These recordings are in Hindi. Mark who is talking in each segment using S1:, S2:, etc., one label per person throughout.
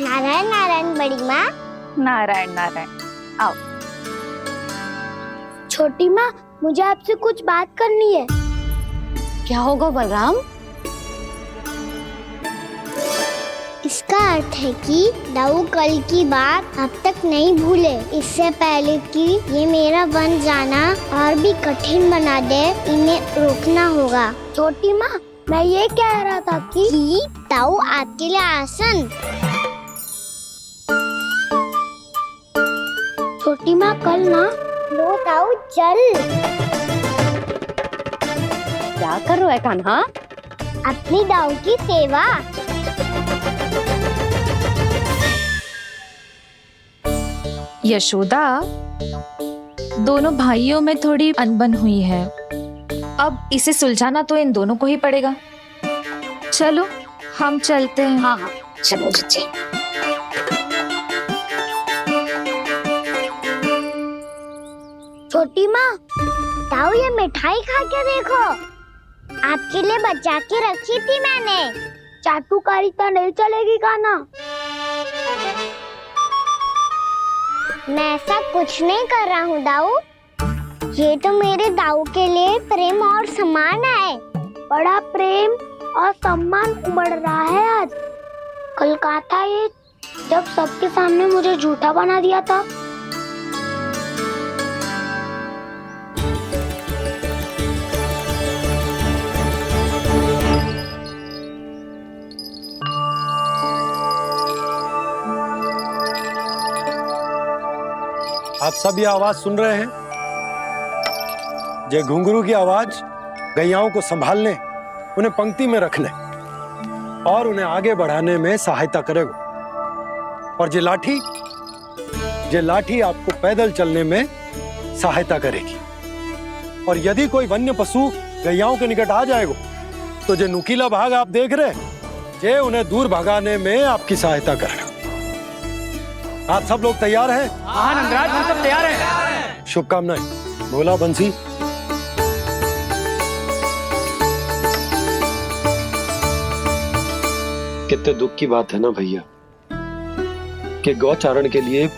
S1: नारायण नारायण बड़ी माँ।
S2: नारायण नारायण। आओ।
S1: छोटी माँ, मुझे आपसे कुछ बात करनी है।
S3: क्या होगा बलराम?
S1: इसका अर्थ है कि दाऊ कल की बात अब तक नहीं भूले। इससे पहले कि ये मेरा बन जाना और भी कठिन बना दे, इन्हें रोकना होगा। छोटी माँ, मैं ये कह रहा था कि दाऊ आपके लिए आसन। छोटी माँ, कल ना लो दाऊ चल।
S3: क्या कर रहा है कान्हा?
S1: अपनी दाऊ की सेवा।
S2: यशोदा, दोनों भाइयों में थोड़ी अनबन हुई है। अब इसे सुलझाना तो इन दोनों को ही पड़ेगा। चलो हम चलते हैं।
S3: हाँ हाँ, चलो चचे।
S1: छोटी माँ, दाऊ ये मिठाई खा के देखो। आपके लिए बचा के रखी थी मैंने। चाटुकारिता नहीं चलेगी कान्हा। मैं ऐसा कुछ नहीं कर रहा हूँ दाऊ। ये तो मेरे दाऊ के लिए प्रेम और सम्मान है। बड़ा प्रेम और सम्मान उमड़ रहा है आज। कल कहा था ये, जब सबके सामने मुझे झूठा बना दिया था।
S4: आप सब ये आवाज सुन रहे हैं? ये घुंघरू की आवाज गैयाओं को संभालने, उन्हें पंक्ति में रखने और उन्हें आगे बढ़ाने में सहायता करेगा। और ये लाठी आपको पैदल चलने में सहायता करेगी। और यदि कोई वन्य पशु गैयाओं के निकट आ जाएगा तो ये नुकीला भाग आप देख रहे हैं, ये उन्हें दूर भगाने में आपकी सहायता करेगा। आप सब लोग तैयार हैं?
S5: हाँ नंदराज, हम सब तैयार हैं।
S4: शुभकामनाएं। बोला बंसी।
S6: कितने दुख की बात है ना भैया कि गौचारण के लिए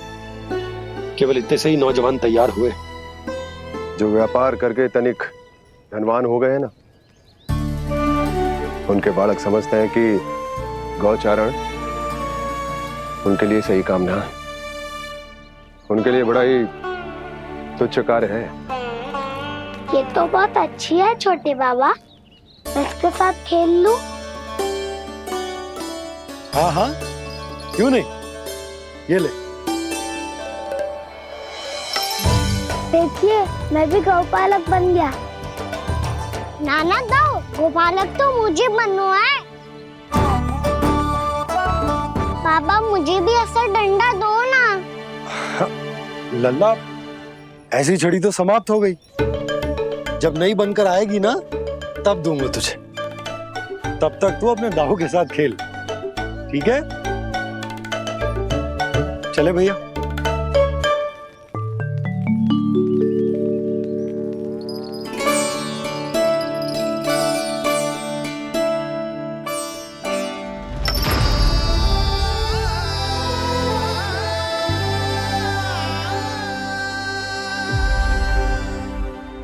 S6: केवल इतने से ही नौजवान तैयार हुए।
S7: जो व्यापार करके तनिक धनवान हो गए ना, उनके बालक समझते हैं कि गौचारण उनके लिए सही काम ना है। उनके लिए बड़ा ही तुच्छ कार्य है।
S1: ये तो बहुत अच्छी है छोटे बाबा, मैं इसके साथ खेल लूं?
S4: हाँ हाँ, क्यों नहीं। ये ले।
S1: देखिए, मैं भी गौपालक बन गया। नाना दाऊ, गौपालक तो मुझे बनना है। बाबा, मुझे भी ऐसा डंडा दो ना।
S4: लल्ला, ऐसी छड़ी तो समाप्त हो गई। जब नई बनकर आएगी ना, तब दूंगा तुझे। तब तक तू अपने दाऊ के साथ खेल, ठीक है? चले भैया।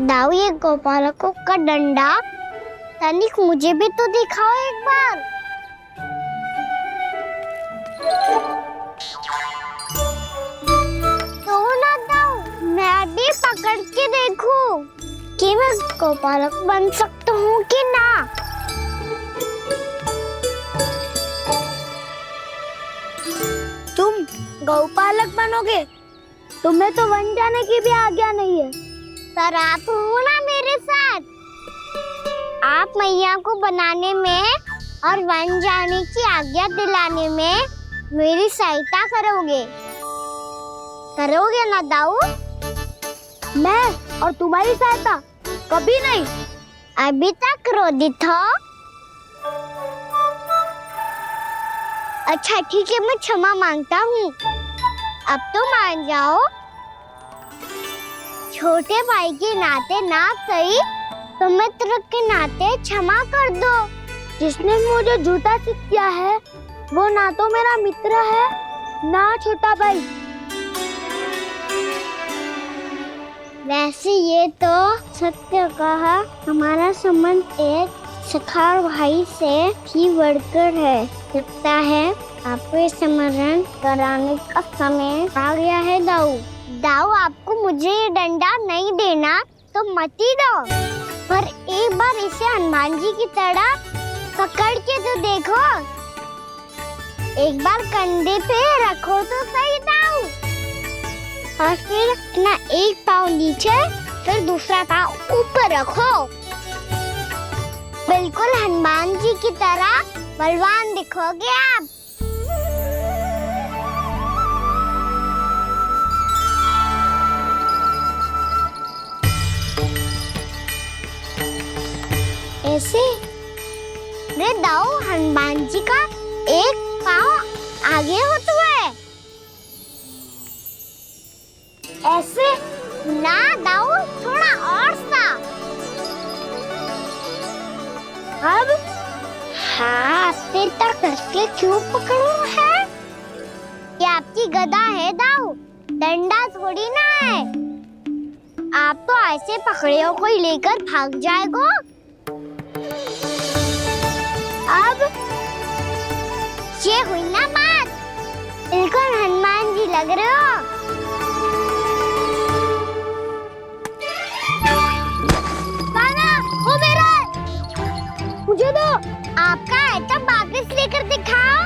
S1: दाऊ, ये गोपालकों का डंडा तनिक मुझे भी तो दिखाओ एक बार। तो ना दाऊ, मैं भी पकड़ के देखूं कि मैं गोपालक बन सकता हूँ कि ना। तुम गौपालक बनोगे? तुम्हें तो वन जाने की भी आज्ञा नहीं है। पर आप हो ना मेरे साथ। आप मैया को बनाने में और वन जाने की आज्ञा दिलाने में मेरी सहायता करोगे ना दाऊ? मैं और तुम्हारी सहायता कभी नहीं। अभी तक क्रोधित हो? अच्छा ठीक है, मैं क्षमा मांगता हूँ। अब तो मान जाओ। छोटे भाई के नाते ना सही तो मित्र के नाते क्षमा कर दो। जिसने मुझे झूठा सिद्ध किया है वो ना तो मेरा मित्र है ना छोटा भाई। वैसे ये तो सत्य कहा, हमारा संबंध एक सखा भाई से भी बढ़कर है। लगता है आपको स्मरण कराने का समय आ गया है दाऊ। दाऊ, आपको मुझे ये डंडा नहीं देना तो मत ही दो, पर एक बार इसे हनुमान जी की तरह पकड़ के तो देखो। एक बार कंधे पे रखो तो सही दाऊ, और फिर अपना एक पाँव नीचे फिर दूसरा पाँव ऊपर रखो। बिल्कुल हनुमान जी की तरह बलवान दिखोगे आप। ऐसे रे दाऊ, हनुमान जी का एक पाँव आगे होता है। ऐसे ना दाऊ, थोड़ा और सा। अब हाथ तक कसके क्यों पकड़ो है? ये आपकी गदा है दाऊ, डंडा थोड़ी ना है। आप तो ऐसे पकड़ियों को लेकर भाग जाएगो। अब ये हुई ना बात, बिल्कुल हनुमान जी लग रहे हो। कान्हा, वो मेरा है, मुझे दो। आपका आइटम वापस लेकर दिखाओ।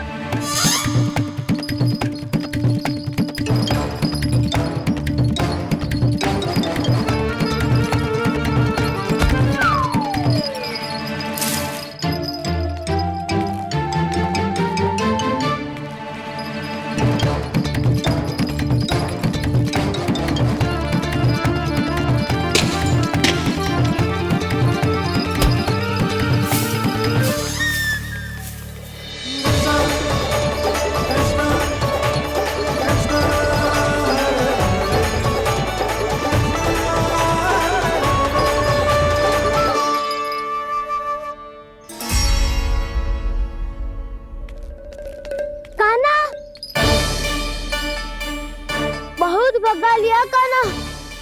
S1: भगा लिया कान्हा,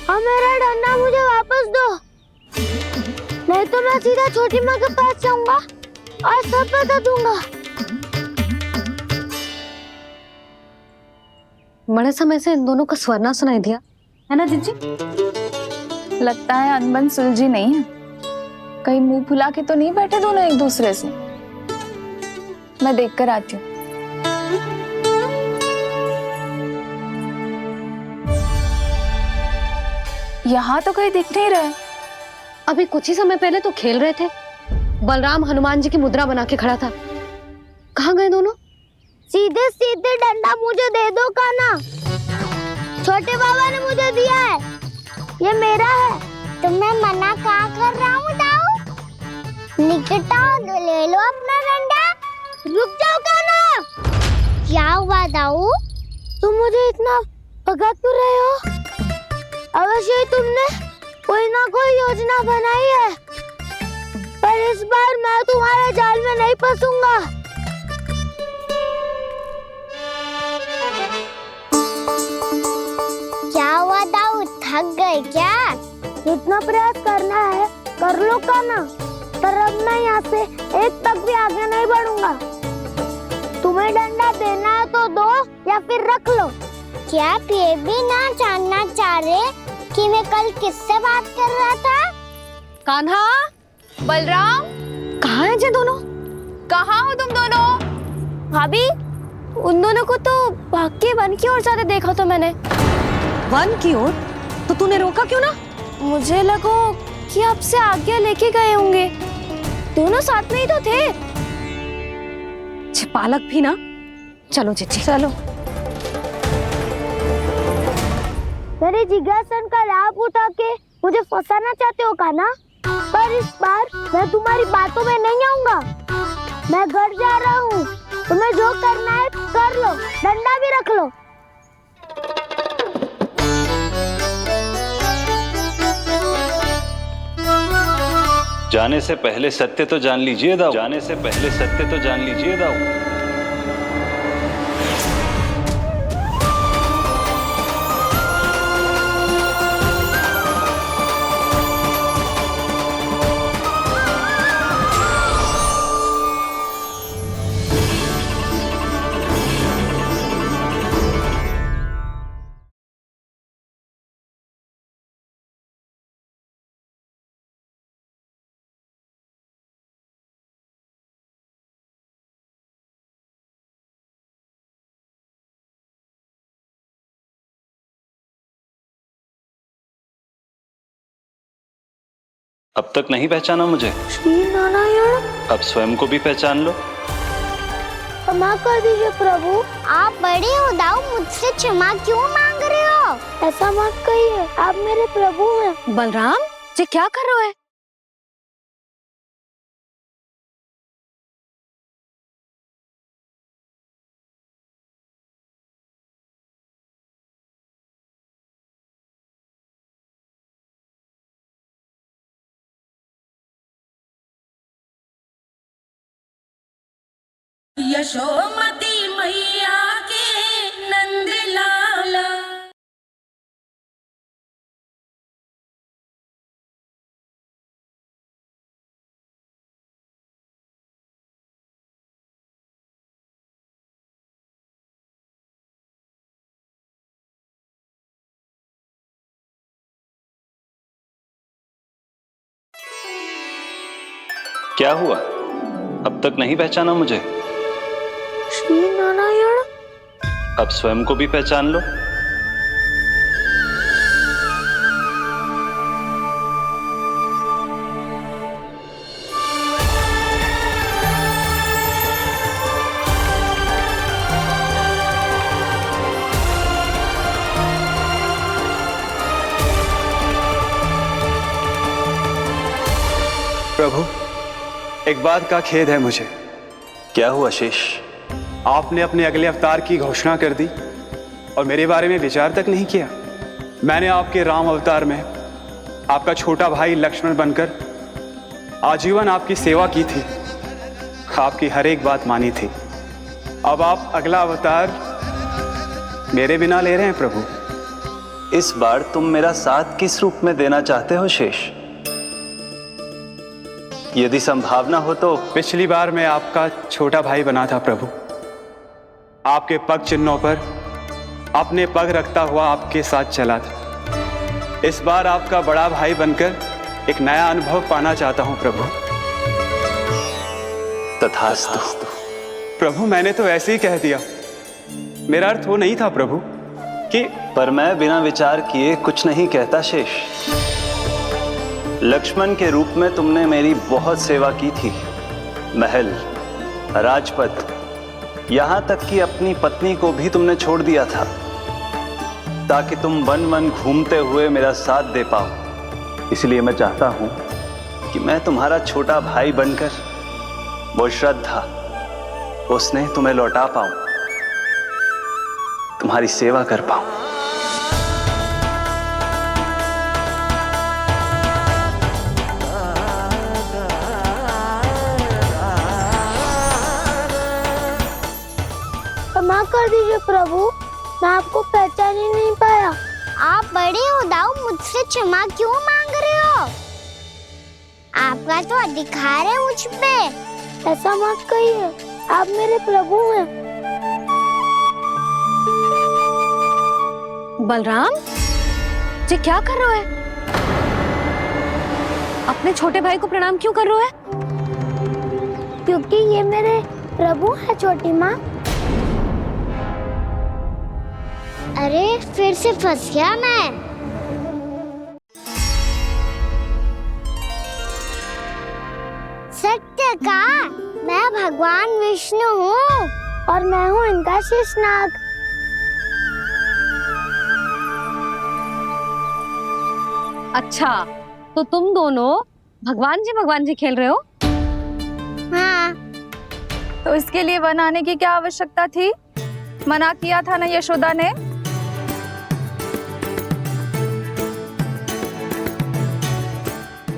S1: अब मेरा डंडा मुझे वापस दो, नहीं तो मैं सीधा छोटी माँ के पास जाऊंगा और सब बता दूंगा।
S3: बड़े समय से इन दोनों का स्वर ना सुनाई दिया,
S2: है ना जीजी? लगता है अनबन सुलझी नहीं है। कहीं मुंह फुला के तो नहीं बैठे दोनों एक दूसरे से। मैं देख कर आती हूँ। यहाँ तो कहीं दिख नहीं रहे।
S3: अभी कुछ ही समय पहले तो खेल रहे थे। बलराम हनुमान जी की मुद्रा बना के खड़ा था। कहाँ गए दोनों?
S1: सीधे सीधे डंडा मुझे दे दो कान्हा, छोटे बाबा ने मुझे दिया है, ये मेरा है। तुम्हें मना कहाँ कर रहा हूँ दाऊ? निकट आओ, ले लो अपना डंडा। रुक जाओ कान्हा। क्या हुआ दाऊ? तुम मुझे इतना भगा क्यों रहे हो? अवश्य ही तुमने कोई ना कोई योजना बनाई है, पर इस बार मैं तुम्हारे जाल में नहीं फंसूंगा। क्या हुआ दाऊ, थक गए क्या? इतना प्रयास करना है कर लो कान्हा, पर अब मैं यहाँ से एक तक भी आगे नहीं बढ़ूंगा। तुम्हें डंडा देना है तो दो या फिर रख लो। क्या आप ये भी ना जानना चाह रहे कि मैं कल किससे बात कर रहा था?
S3: कान्हा,
S2: बलराम,
S3: कहाँ हैं ये दोनों?
S2: कहाँ हो तुम दोनों?
S1: भाभी, उन दोनों को तो भाग के वन की ओर जाते देखा तो मैंने।
S3: वन की ओर? तो तूने रोका क्यों ना?
S1: मुझे लगा कि आपसे आगे लेके गए होंगे। दोनों साथ में ही तो थे।
S3: पालक भी ना। चलो जीजी,
S2: चलो।
S1: मेरे जिज्ञासन का लाभ उठा के मुझे फंसाना चाहते हो कान्हा, पर इस बार मैं तुम्हारी बातों में नहीं आऊंगा। मैं घर जा रहा हूँ, तुम्हें जो करना है कर लो, डंडा भी रख लो।
S8: जाने से पहले सत्य तो जान लीजिए दाऊ। जाने से पहले सत्य तो जान लीजिए दाऊ। अब तक नहीं पहचाना मुझे?
S1: श्री नारायण।
S8: अब स्वयं को भी पहचान लो।
S1: क्षमा कर दीजिए प्रभु। आप बड़े हो दाऊ, मुझसे क्षमा क्यों मांग रहे हो? ऐसा मत कहिए, आप मेरे प्रभु हैं।
S3: बलराम, ये क्या कर रहे हो?
S9: यशोमती मैया के नंद लाला।
S8: क्या हुआ? अब तक नहीं पहचाना मुझे?
S1: श्री नारायण।
S8: अब स्वयं को भी पहचान लो।
S5: प्रभु, एक बात का खेद है मुझे।
S8: क्या हुआ शेष?
S5: आपने अपने अगले अवतार की घोषणा कर दी और मेरे बारे में विचार तक नहीं किया। मैंने आपके राम अवतार में आपका छोटा भाई लक्ष्मण बनकर आजीवन आपकी सेवा की थी, आपकी हर एक बात मानी थी। अब आप अगला अवतार मेरे बिना ले रहे हैं प्रभु।
S8: इस बार तुम मेरा साथ किस रूप में देना चाहते हो शेष? यदि संभावना हो तो।
S5: पिछली बार मैं आपका छोटा भाई बना था प्रभु, आपके पग चिन्हों पर अपने पग रखता हुआ आपके साथ चला था। इस बार आपका बड़ा भाई बनकर एक नया अनुभव पाना चाहता हूं प्रभु।
S8: तथास्तु।
S5: प्रभु, मैंने तो ऐसे ही कह दिया, मेरा अर्थ वो नहीं था प्रभु कि।
S8: पर मैं बिना विचार किए कुछ नहीं कहता शेष। लक्ष्मण के रूप में तुमने मेरी बहुत सेवा की थी। महल, राजपथ, यहां तक कि अपनी पत्नी को भी तुमने छोड़ दिया था ताकि तुम वन वन घूमते हुए मेरा साथ दे पाओ। इसलिए मैं चाहता हूं कि मैं तुम्हारा छोटा भाई बनकर वो श्रद्धा, वो स्नेह तुम्हें लौटा पाऊं, तुम्हारी सेवा कर पाऊं।
S1: क्षमा कर दीजिए प्रभु, मैं आपको पहचान ही नहीं पाया। आप बड़े हो दाऊ, मुझसे क्षमा क्यों मांग रहे हो? आपका तो अधिकार है मुझ पे। ऐसा मत कहिए, आप मेरे प्रभु हैं।
S3: बलराम, ये क्या कर रहे हो? अपने छोटे भाई को प्रणाम क्यों कर रहे हो?
S1: क्योंकि ये मेरे प्रभु है छोटी माँ। अरे फिर से फंस गया मैं। सत्य का, मैं भगवान विष्णु हूँ और मैं हूँ इनका शेषनाग।
S3: अच्छा, तो तुम दोनों भगवान जी खेल रहे हो?
S1: हाँ।
S2: तो इसके लिए वन आने की क्या आवश्यकता थी? मना किया था ना यशोदा ने।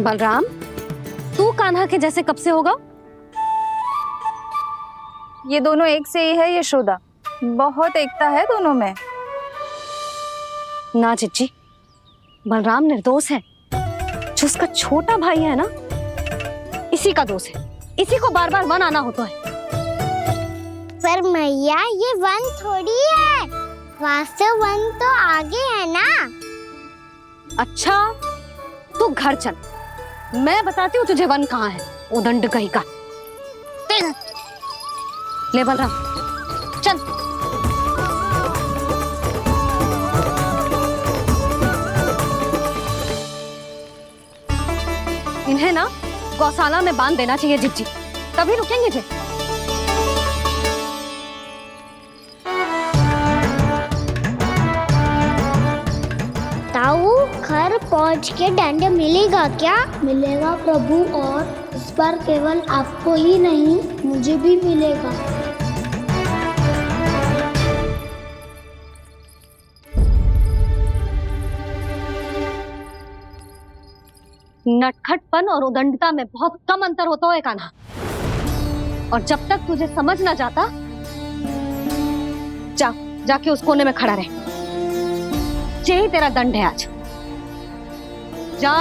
S3: बलराम, तू कान्हा के जैसे कब से होगा?
S2: ये दोनों एक से ही है यशोदा, बहुत एकता है दोनों में।
S3: ना चिच्ची, बलराम निर्दोष है। जो उसका छोटा भाई है ना, इसी का दोष है। इसी को बार बार वन आना होता है।
S1: पर मैया, ये वन थोड़ी है, वास्तव वन तो आगे है ना।
S3: अच्छा, तू घर चल, मैं बताती हूँ तुझे वन कहाँ है। उदंड कहीं का। ले बलराम, चल। इन गौशाला में बांध देना चाहिए जिज्जी, तभी रुकेंगे जे।
S1: ताऊ, घर पहुंच के दंड मिलेगा क्या? मिलेगा प्रभु, और इस बार केवल आपको ही नहीं मुझे भी मिलेगा।
S3: नटखटपन और उदंडता में बहुत कम अंतर होता है कान्हा, और जब तक तुझे समझ ना जाता, जाके उस कोने में खड़ा रहे। यही तेरा दंड है आज। जा।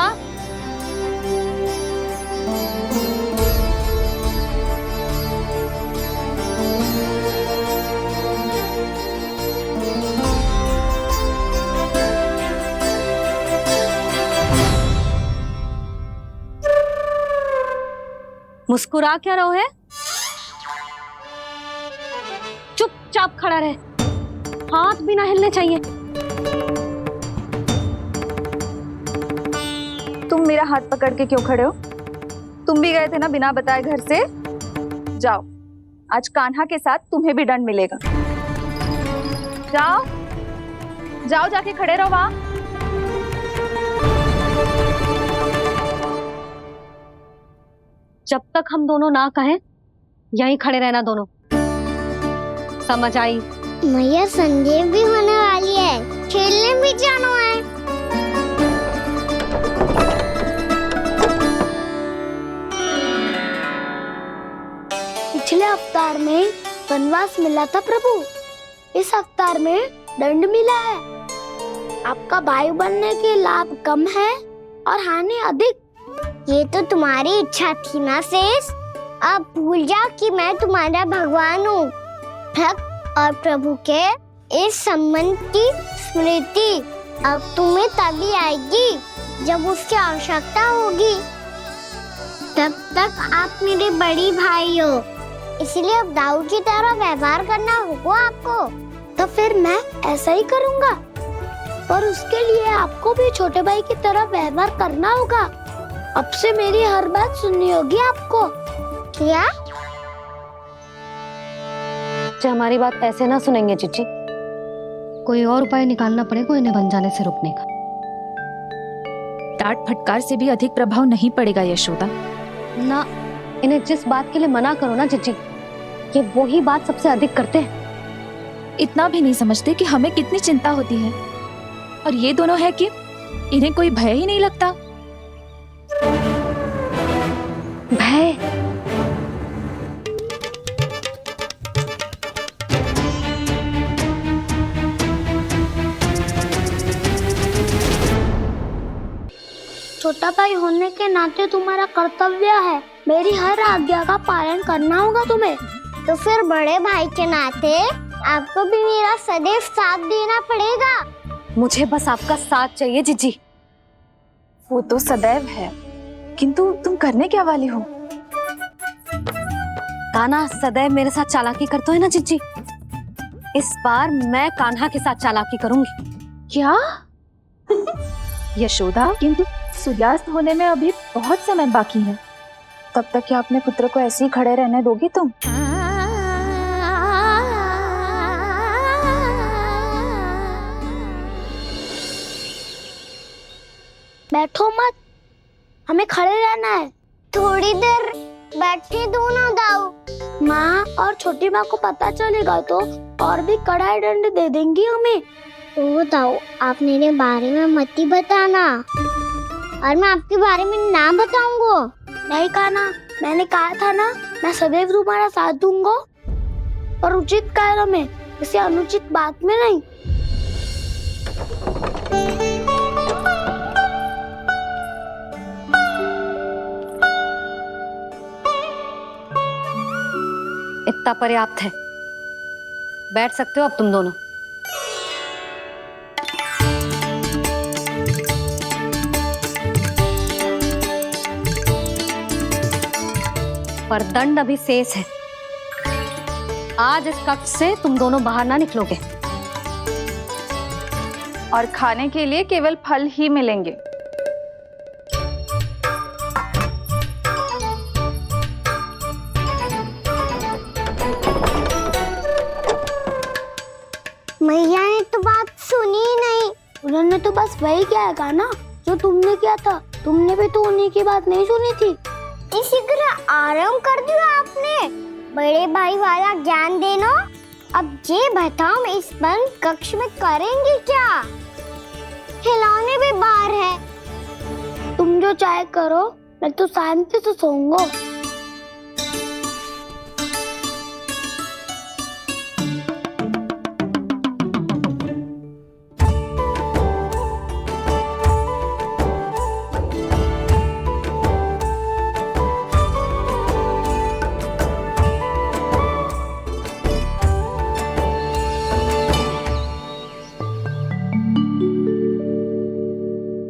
S3: मुस्कुरा क्या रहो है? चुपचाप खड़ा रहे, हाथ भी ना हिलने चाहिए।
S2: तुम मेरा हाथ पकड़ के क्यों खड़े हो? तुम भी गए थे ना बिना बताए घर से। जाओ, आज कान्हा के साथ तुम्हें भी दंड मिलेगा। जाओ जाओ, जाके खड़े रहो वहां।
S3: जब तक हम दोनों ना कहें, यहीं खड़े रहना दोनों। समझ आई?
S1: मैया, संध्या भी होने वाली है, खेलने भी जाना है। पिछले अवतार में वनवास मिला था प्रभु, इस अवतार में दंड मिला है। आपका भाई बनने के लाभ कम है और हानि अधिक। ये तो तुम्हारी इच्छा थी ना शेष। अब भूल जाओ कि मैं तुम्हारा भगवान हूँ। भक्त और प्रभु के इस संबंध की स्मृति अब तुम्हें तभी आएगी जब उसकी आवश्यकता होगी। तब तक आप मेरे बड़ी भाई हो, इसलिए अब दाऊ की तरह व्यवहार करना होगा आपको। तो फिर मैं ऐसा ही करूँगा, पर उसके लिए आपको भी छोटे भाई की तरह व्यवहार करना होगा। अब से मेरी हर बात सुननी होगी आपको। क्या?
S3: जो हमारी बात ऐसे ना सुनेंगे चिच्ची, कोई और उपाय निकालना पड़ेगा इन्हें बन जाने से रुकने का।
S2: डांट फटकार से भी अधिक प्रभाव नहीं पड़ेगा यशोदा।
S3: ना, इन्हें जिस बात के लिए मना करो ना चिच्ची, ये वही बात सबसे अधिक करते हैं।
S2: इतना भी नहीं समझते कि हमें कितनी चिंता होती है, और ये दोनों है कि इन्हें कोई भय ही नहीं लगता।
S3: भय?
S1: छोटा भाई होने के नाते तुम्हारा कर्तव्य है, मेरी हर आज्ञा का पालन करना होगा तुम्हें। तो फिर बड़े भाई के नाते आपको भी मेरा सदैव साथ देना पड़ेगा।
S3: मुझे बस आपका साथ चाहिए जिज्जी।
S2: वो तो सदैव है, किंतु तुम करने क्या वाली हो?
S3: कान्हा सदैव मेरे साथ चालाकी करते है ना जिज्जी, इस बार मैं कान्हा के साथ चालाकी करूंगी।
S2: क्या? यशोदा, किंतु सूर्यास्त होने में अभी बहुत समय बाकी है, तब तक क्या अपने पुत्र को ऐसे ही खड़े रहने दोगी तुम?
S1: बैठो मत, हमें खड़े रहना है। थोड़ी देर बैठे दो ना दाऊ। माँ और छोटी माँ को पता चलेगा तो और भी कड़ा दंड दे देंगी हमें। ओ दाऊ, आप मेरे बारे में मत ही बताना, और मैं आपके बारे में ना बताऊंगा। नहीं कान्हा, मैंने कहा था ना, मैं सदैव तुम्हारा साथ दूंगा, पर उचित कार्य में, किसी अनुचित बात में नहीं।
S3: इतना पर्याप्त है, बैठ सकते हो अब तुम दोनों। पर दंड अभी शेष है। आज इस कक्ष से तुम दोनों बाहर ना निकलोगे,
S2: और खाने के लिए केवल फल ही मिलेंगे।
S1: मैया ने तो बात सुनी ही नहीं।
S10: उन्होंने तो बस वही कहा ना जो तुमने किया था। तुमने भी तो उन्हीं की बात नहीं सुनी थी।
S1: इसी तरह आराम कर दिया आपने। बड़े भाई वाला ज्ञान देना। अब ये बताओ हम इस बंद कक्ष में करेंगे क्या? खिलौने भी बाहर है।
S10: तुम जो चाहे करो, मैं तो शांति से सोऊंगा।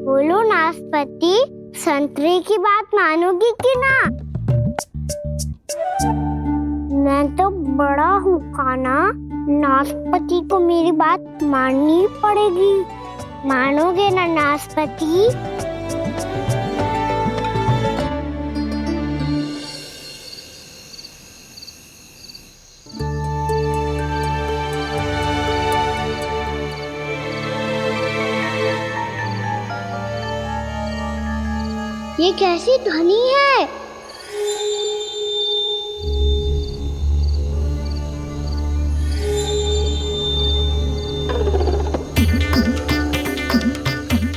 S1: बोलो नाशपाती, संतरे की बात मानोगी कि ना? मैं तो बड़ा हूँ काना, नाशपाती को मेरी बात माननी पड़ेगी। मानोगे ना नाशपाती? ये कैसी ध्वनि है?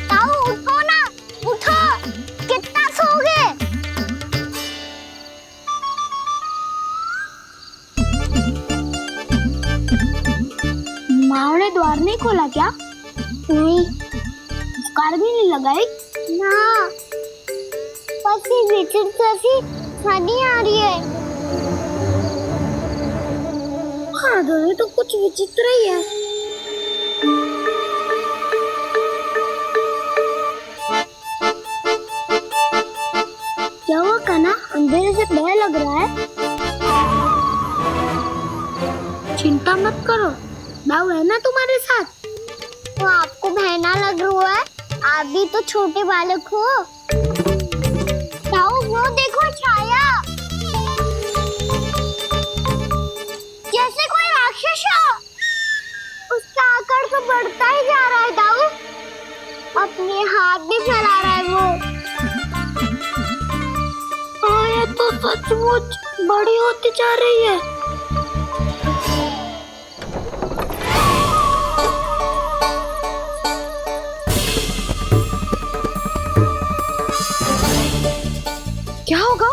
S1: ताऊ उठो ना, उठो। कितना सोओगे?
S10: माँ ने द्वार नहीं खोला क्या?
S1: नहीं।
S10: कार भी नहीं लगाई?
S1: ना, बस ये विचित्र सी ध्वनि आ रही है।
S10: हाँ, ध्वनि तो कुछ विचित्र ही है। क्या हुआ कान्हा? अंधेरे से डर लग रहा है। चिंता मत करो, दाऊ है ना तुम्हारे साथ।
S1: तो आपको बहना लग रहा है? आप भी तो छोटे बालक हो। ताऊ वो देखो छाया, जैसे कोई राक्षस हो। उसका आकार तो बढ़ता ही जा रहा है ताऊ। अपने हाथ भी फैला रहा है वो।
S10: हाँ, ये तो सचमुच बड़ी होती जा रही है।
S3: क्या होगा?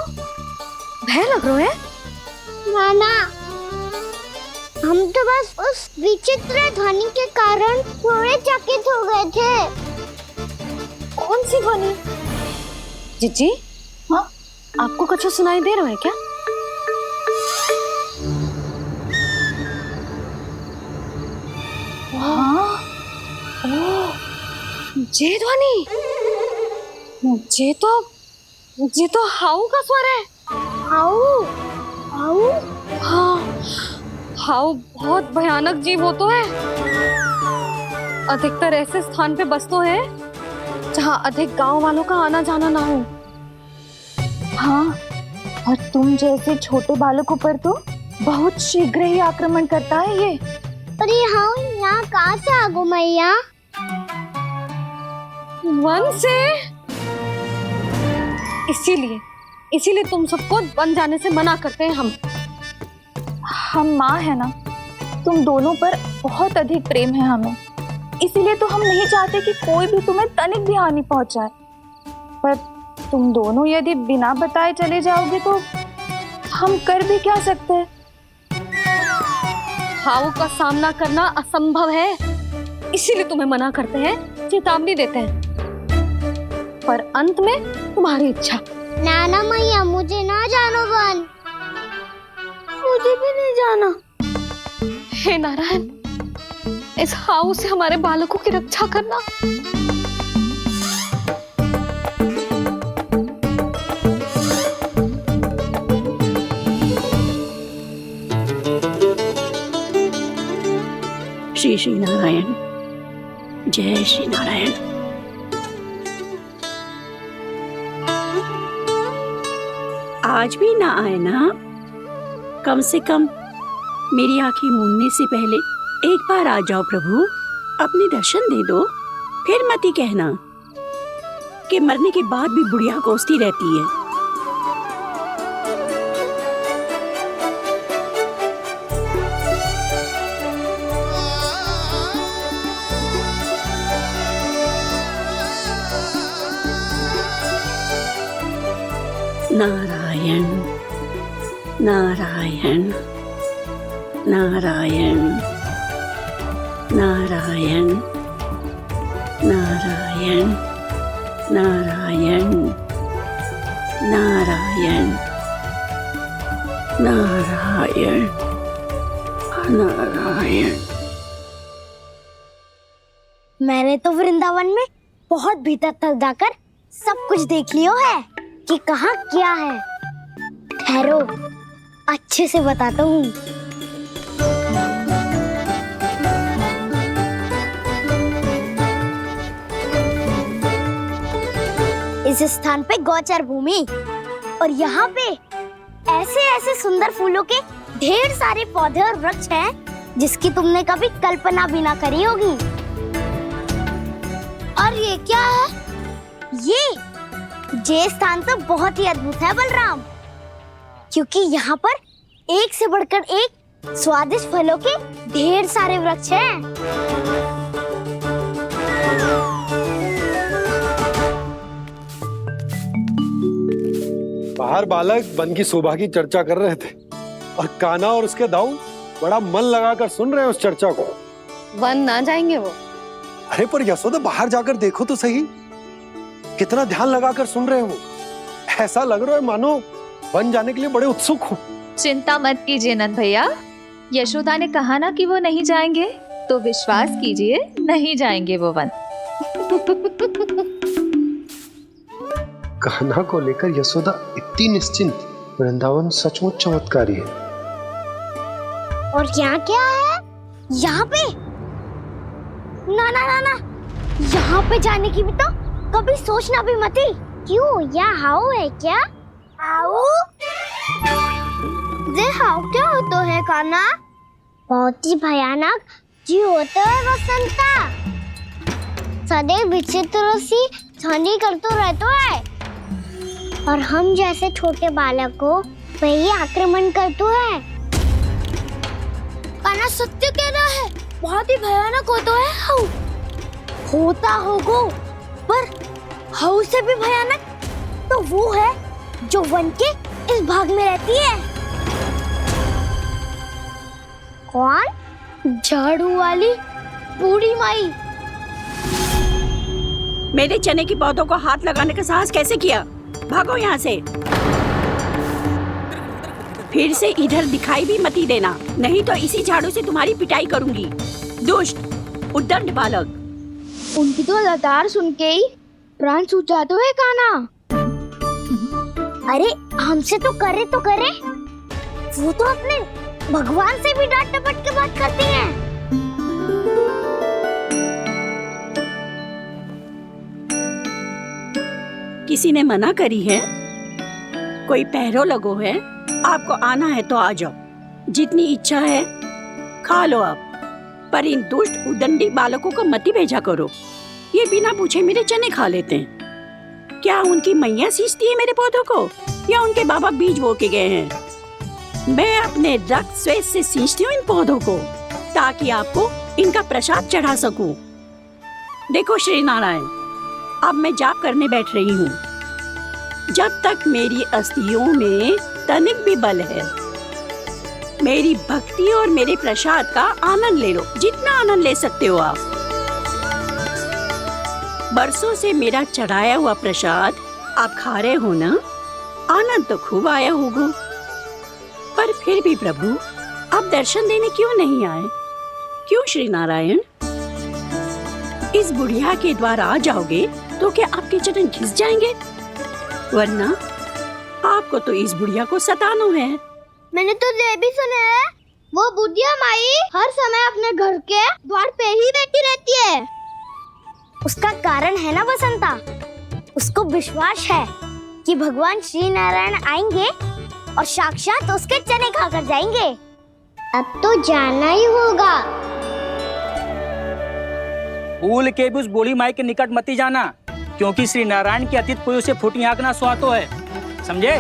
S3: भय लग रहा है?
S1: नाना, हम तो बस उस विचित्र ध्वनि के कारण थोड़े चकित हो गए थे।
S3: कौन सी ध्वनि? जीजी, हाँ, आपको कुछ सुनाई दे रहा है क्या? हाँ, ओह, ये ध्वनि, ये तो हाउ का स्वर है।
S1: हाउ? हाउ?
S3: हाँ, हाउ बहुत भयानक जीव हो तो है। अधिकतर ऐसे स्थान पे बसते हैं जहाँ अधिक गांव वालों का आना जाना ना हो।
S2: हाँ, और तुम जैसे छोटे बालकों पर तो बहुत शीघ्र ही आक्रमण करता है ये।
S1: पर ये हाउ यहाँ कहाँ से आ गो मैया?
S3: वन से। इसीलिए तुम सबको वन जाने से मना करते हैं हम
S2: माँ है ना, तुम दोनों पर बहुत अधिक प्रेम है हमें, इसीलिए तो हम नहीं चाहते कि कोई भी तुम्हें तनिक भी हानि पहुंचाए। पर तुम दोनों यदि बिना बताए चले जाओगे तो हम कर भी क्या सकते हैं?
S3: हाउ का सामना करना असंभव है, इसीलिए तुम्हें मना करते हैं, चेतावनी देते हैं। पर अंत में तुम्हारी इच्छा।
S1: नाना मैया, मुझे ना जानो वन।
S10: मुझे भी नहीं जाना।
S3: हे नारायण, इस हाउ से हमारे बालकों की रक्षा करना।
S11: श्री श्री नारायण, जय श्री नारायण। आज भी ना आए ना? कम से कम मेरी आंखें मूंदने से पहले एक बार आ जाओ प्रभु, अपने दर्शन दे दो, फिर मत ही कहना कि मरने के बाद भी बुढ़िया कोसती रहती है। नारायण नारायण नारायण नारायण नारायण नारायण नारायण नारायण नारायण।
S10: मैंने तो वृंदावन में बहुत भीतर तक जाकर सब कुछ देख लियो है कि कहाँ क्या है। ठहरो, अच्छे से बताता हूँ। इस स्थान पे गौचर भूमि और यहाँ पे ऐसे ऐसे सुंदर फूलों के ढेर सारे पौधे और वृक्ष हैं जिसकी तुमने कभी कल्पना भी ना करी होगी। और ये क्या है? ये स्थान तो बहुत ही अद्भुत है बलराम, क्योंकि यहाँ पर एक से बढ़कर एक स्वादिष्ट फलों के ढेर सारे वृक्ष हैं।
S4: बाहर बालक वन की शोभा की चर्चा कर रहे थे और कान्हा और उसके दाऊ बड़ा मन लगाकर सुन रहे हैं उस चर्चा को।
S3: वन ना जाएंगे वो?
S4: अरे पर यशोदा, बाहर जाकर देखो तो सही, कितना ध्यान लगाकर सुन रहे हो। ऐसा लग रहा है मानो वन जाने के लिए बड़े उत्सुक हो।
S2: चिंता मत कीजिए नंद भैया, यशोदा ने कहा ना कि वो नहीं जाएंगे, तो विश्वास कीजिए नहीं जाएंगे वो वन।
S6: कान्हा को लेकर यशोदा इतनी निश्चिंत, वृंदावन सचमुच चमत्कारी है।
S10: और यहाँ क्या है? यहाँ पे ना ना ना ना, यहाँ पे जाने की भी तो कभी सोचना भी मत ही।
S1: क्यों, यहाँ हाउ है क्या?
S10: हाउ? ये हाउ क्या होता है कान्हा?
S1: बहुत ही भयानक जी होता है वसंता। सदैव विचित्र सी ध्वनि करते रहता है और हम जैसे छोटे बालक को वही आक्रमण करते है।
S10: कान्हा सत्य कह रहा है, बहुत ही भयानक होता है हाउ। होता होगा, पर हाउ से भी भयानक तो वो है जो वन के इस भाग में रहती है।
S1: कौन?
S10: झाड़ू वाली बूढ़ी माई।
S11: मेरे चने की पौधों को हाथ लगाने का साहस कैसे किया? भागो यहाँ से। फिर से इधर दिखाई भी मत ही देना, नहीं तो इसी झाड़ू से तुम्हारी पिटाई करूंगी। दुष्ट उद्दंड बालक।
S10: उनकी तो लतार सुन के ही प्राण सूझ जाते हैं कान्हा। अरे हमसे तो करे, वो तो अपने भगवान से भी डांट डपट के बात करती हैं।
S11: किसी ने मना करी है? कोई पहरो लगो है? आपको आना है तो आ जाओ, जितनी इच्छा है खा लो आप, पर इन दुष्ट उदंडी बालकों को मत ही भेजा करो। ये बिना पूछे मेरे चने खा लेते हैं। क्या उनकी मैया सींचती है मेरे पौधों को, या उनके बाबा बीज बो के गए हैं? मैं अपने रक्त स्वेद से सींचती हूँ इन पौधों को, ताकि आपको इनका प्रसाद चढ़ा सकूं। देखो श्री नारायण, अब मैं जाप करने बैठ रही हूँ। जब तक मेरी अस्थियों में तनिक भी बल है, मेरी भक्ति और मेरे प्रसाद का आनंद ले लो, जितना आनंद ले सकते हो आप। बरसों से मेरा चढ़ाया हुआ प्रसाद आप खा रहे हो ना, आनंद तो खूब आया होगा। पर फिर भी प्रभु, आप दर्शन देने क्यों नहीं आए? क्यों श्री नारायण? इस बुढ़िया के द्वार आ जाओगे तो क्या आपके चरण घिस जाएंगे? वरना आपको तो इस बुढ़िया को सताना है।
S10: मैंने तो ये भी सुना है, वो बुढ़िया माई हर समय अपने घर के द्वार पे ही बैठी रहती है। उसका कारण है ना बसंता, उसको विश्वास है कि भगवान श्री नारायण आएंगे और साक्षात उसके चने खाकर जाएंगे।
S1: अब तो जाना ही होगा।
S12: भूल के भी उस बूढ़ी माई के निकट मती जाना, क्योंकि श्री नारायण के अतीत कोई उसे फूटी हाँकना सुहातो है, समझे?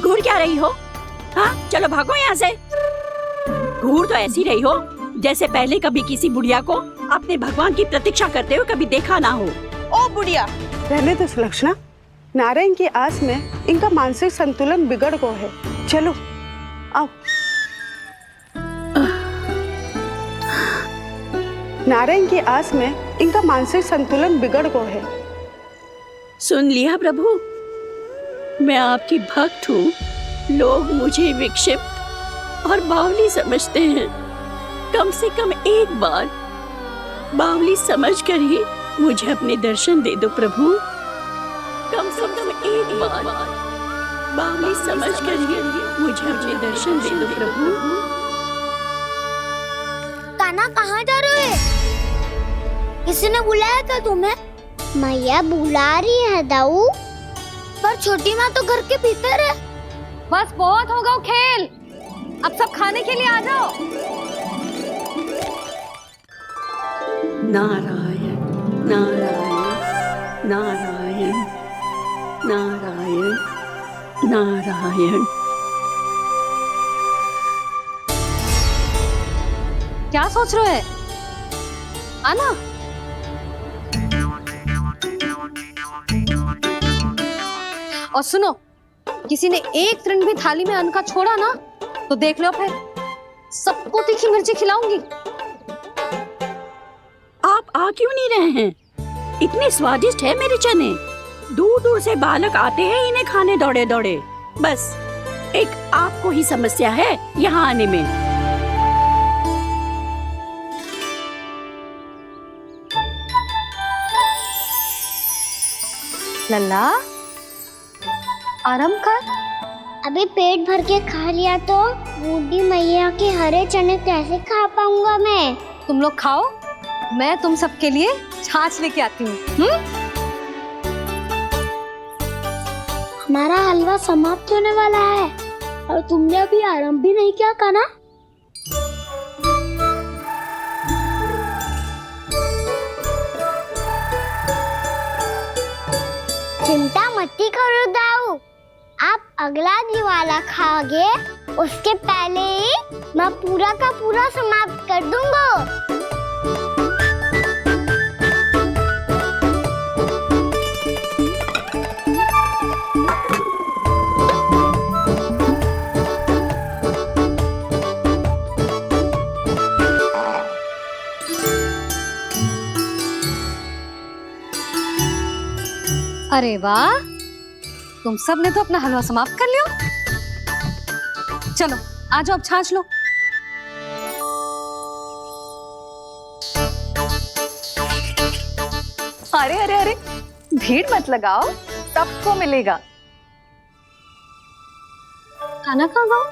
S11: घूर क्या रही हो? हाँ, चलो भागो यहाँ से। घूर तो ऐसी रही हो जैसे पहले कभी किसी बुढ़िया को अपने भगवान की प्रतीक्षा करते हुए कभी देखा ना हो।
S2: ओ बुढ़िया,
S13: रहने दो सुलक्षणा, नारायण की आस में इनका मानसिक संतुलन बिगड़ गया है। चलो आओ। नारायण की आस में इनका मानसिक संतुलन बिगड़ गया है।
S11: सुन लिया प्रभु, मैं आपकी भक्त हूँ। लोग मुझे विक्षिप्त और बावली समझते हैं। कम से कम एक बार बावली समझकर ही मुझे अपने दर्शन दे दो प्रभु। कम से कम एक बार बावली समझकर ही मुझे अपने दर्शन दे दो प्रभु।
S10: कान्हा कहाँ जा रहे हो? किसी ने बुलाया क्या तुम्हें?
S1: मैया बुला रही है दाऊ।
S10: पर छोटी माँ तो घर के भीतर है।
S2: बस बहुत होगा खेल, अब सब खाने के लिए आ जाओ।
S11: नारायण नारायण नारायण नारायण नारायण।
S2: क्या सोच रहे हैं? आना। और सुनो, किसी ने एक तृण भी थाली में अन्न का छोड़ा ना तो देख लो, फिर सबको तीखी मिर्ची खिलाऊंगी।
S11: आप आ क्यों नहीं रहे हैं? इतने स्वादिष्ट है मेरे चने। दूर दूर से बालक आते हैं इन्हें खाने दौड़े दौड़े। बस एक आपको ही समस्या है यहाँ आने में।
S2: लल्ला, आराम कर।
S1: अभी पेट भर के खा लिया तो बूढ़ी मैया के हरे चने कैसे खा पाऊंगा मैं?
S2: तुम लोग खाओ, मैं तुम सबके लिए छाछ लेके आती हूँ।
S10: हमारा हलवा समाप्त होने वाला है और तुमने अभी आराम भी नहीं किया कान्हा।
S1: चिंता मत करो दाऊ, आप अगला दिवाला खाओगे उसके पहले ही मैं पूरा का पूरा समाप्त कर दूंगा।
S2: अरे वाह, तुम सब ने तो अपना हलवा समाप्त कर लिया। चलो आ जाओ, अब छाछ लो। अरे अरे अरे, भीड़ मत लगाओ, सबको मिलेगा। खाना खा जाओ।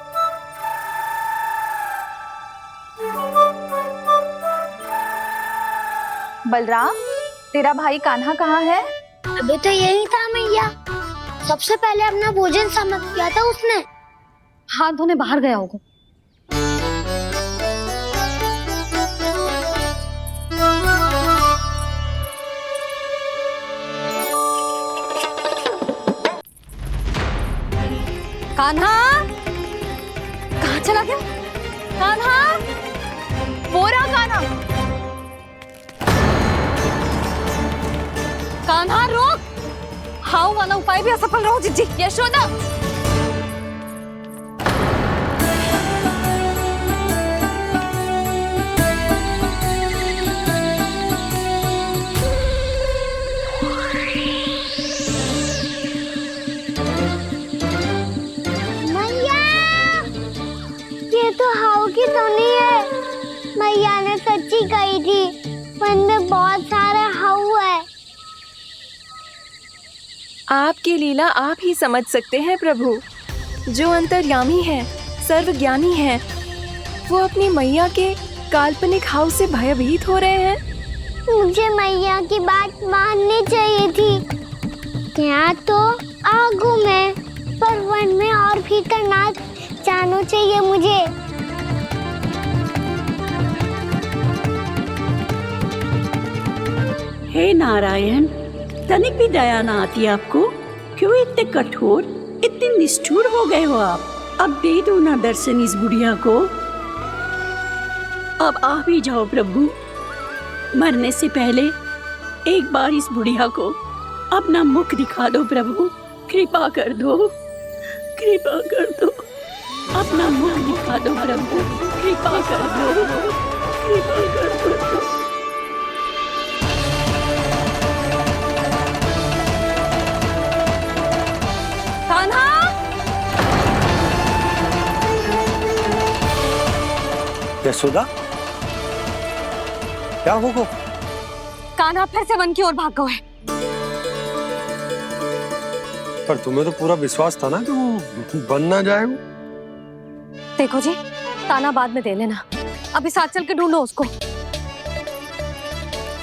S2: बलराम, तेरा भाई कान्हा कहाँ है?
S10: अभी तो यही था मैया। सबसे पहले अपना भोजन समाप्त किया था उसने।
S2: हाथ धोने बाहर गया होगा। कान्हा कहाँ चला गया? कान्हा, वो रहा कान्हा। कान्हा रोक, हाउ वाला उपाय भी असफल रहो जिज्जी। यशोदा,
S1: मैया, ये तो हाउ की धुनी है। मैया ने सच्ची कही थी, मन में बहुत सारे हाउ है।
S14: आपकी लीला आप ही समझ सकते हैं प्रभु। जो अंतर्यामी है, सर्वज्ञानी है, वो अपनी मैया के काल्पनिक हाव से भयभीत हो रहे हैं।
S1: मुझे मैया की बात माननी चाहिए थी। यहाँ तो आगू में, पर वन में और खाना चाहिए मुझे।
S11: हे नारायण, तनिक भी दया ना आती आपको? क्यों इतने कठोर, इतने निष्ठुर हो गए हो आप? अब दे दो ना दर्शन इस बुढ़िया को। अब आ भी जाओ प्रभु। मरने से पहले एक बार इस बुढ़िया को अपना मुख दिखा दो प्रभु। कृपा कर दो, कृपा कर दो। अपना मुख दिखा दो प्रभु। कृपा कर दो, कृपा कर दो।
S3: कान्हा!
S4: यशोदा, क्या हो?
S3: कान्हा फिर से वन की ओर भाग गए।
S4: पर तुम्हें तो पूरा विश्वास था ना कि वो बन ना जाए।
S3: देखो जी, ताना बाद में दे लेना, अभी साथ चल के ढूंढो उसको।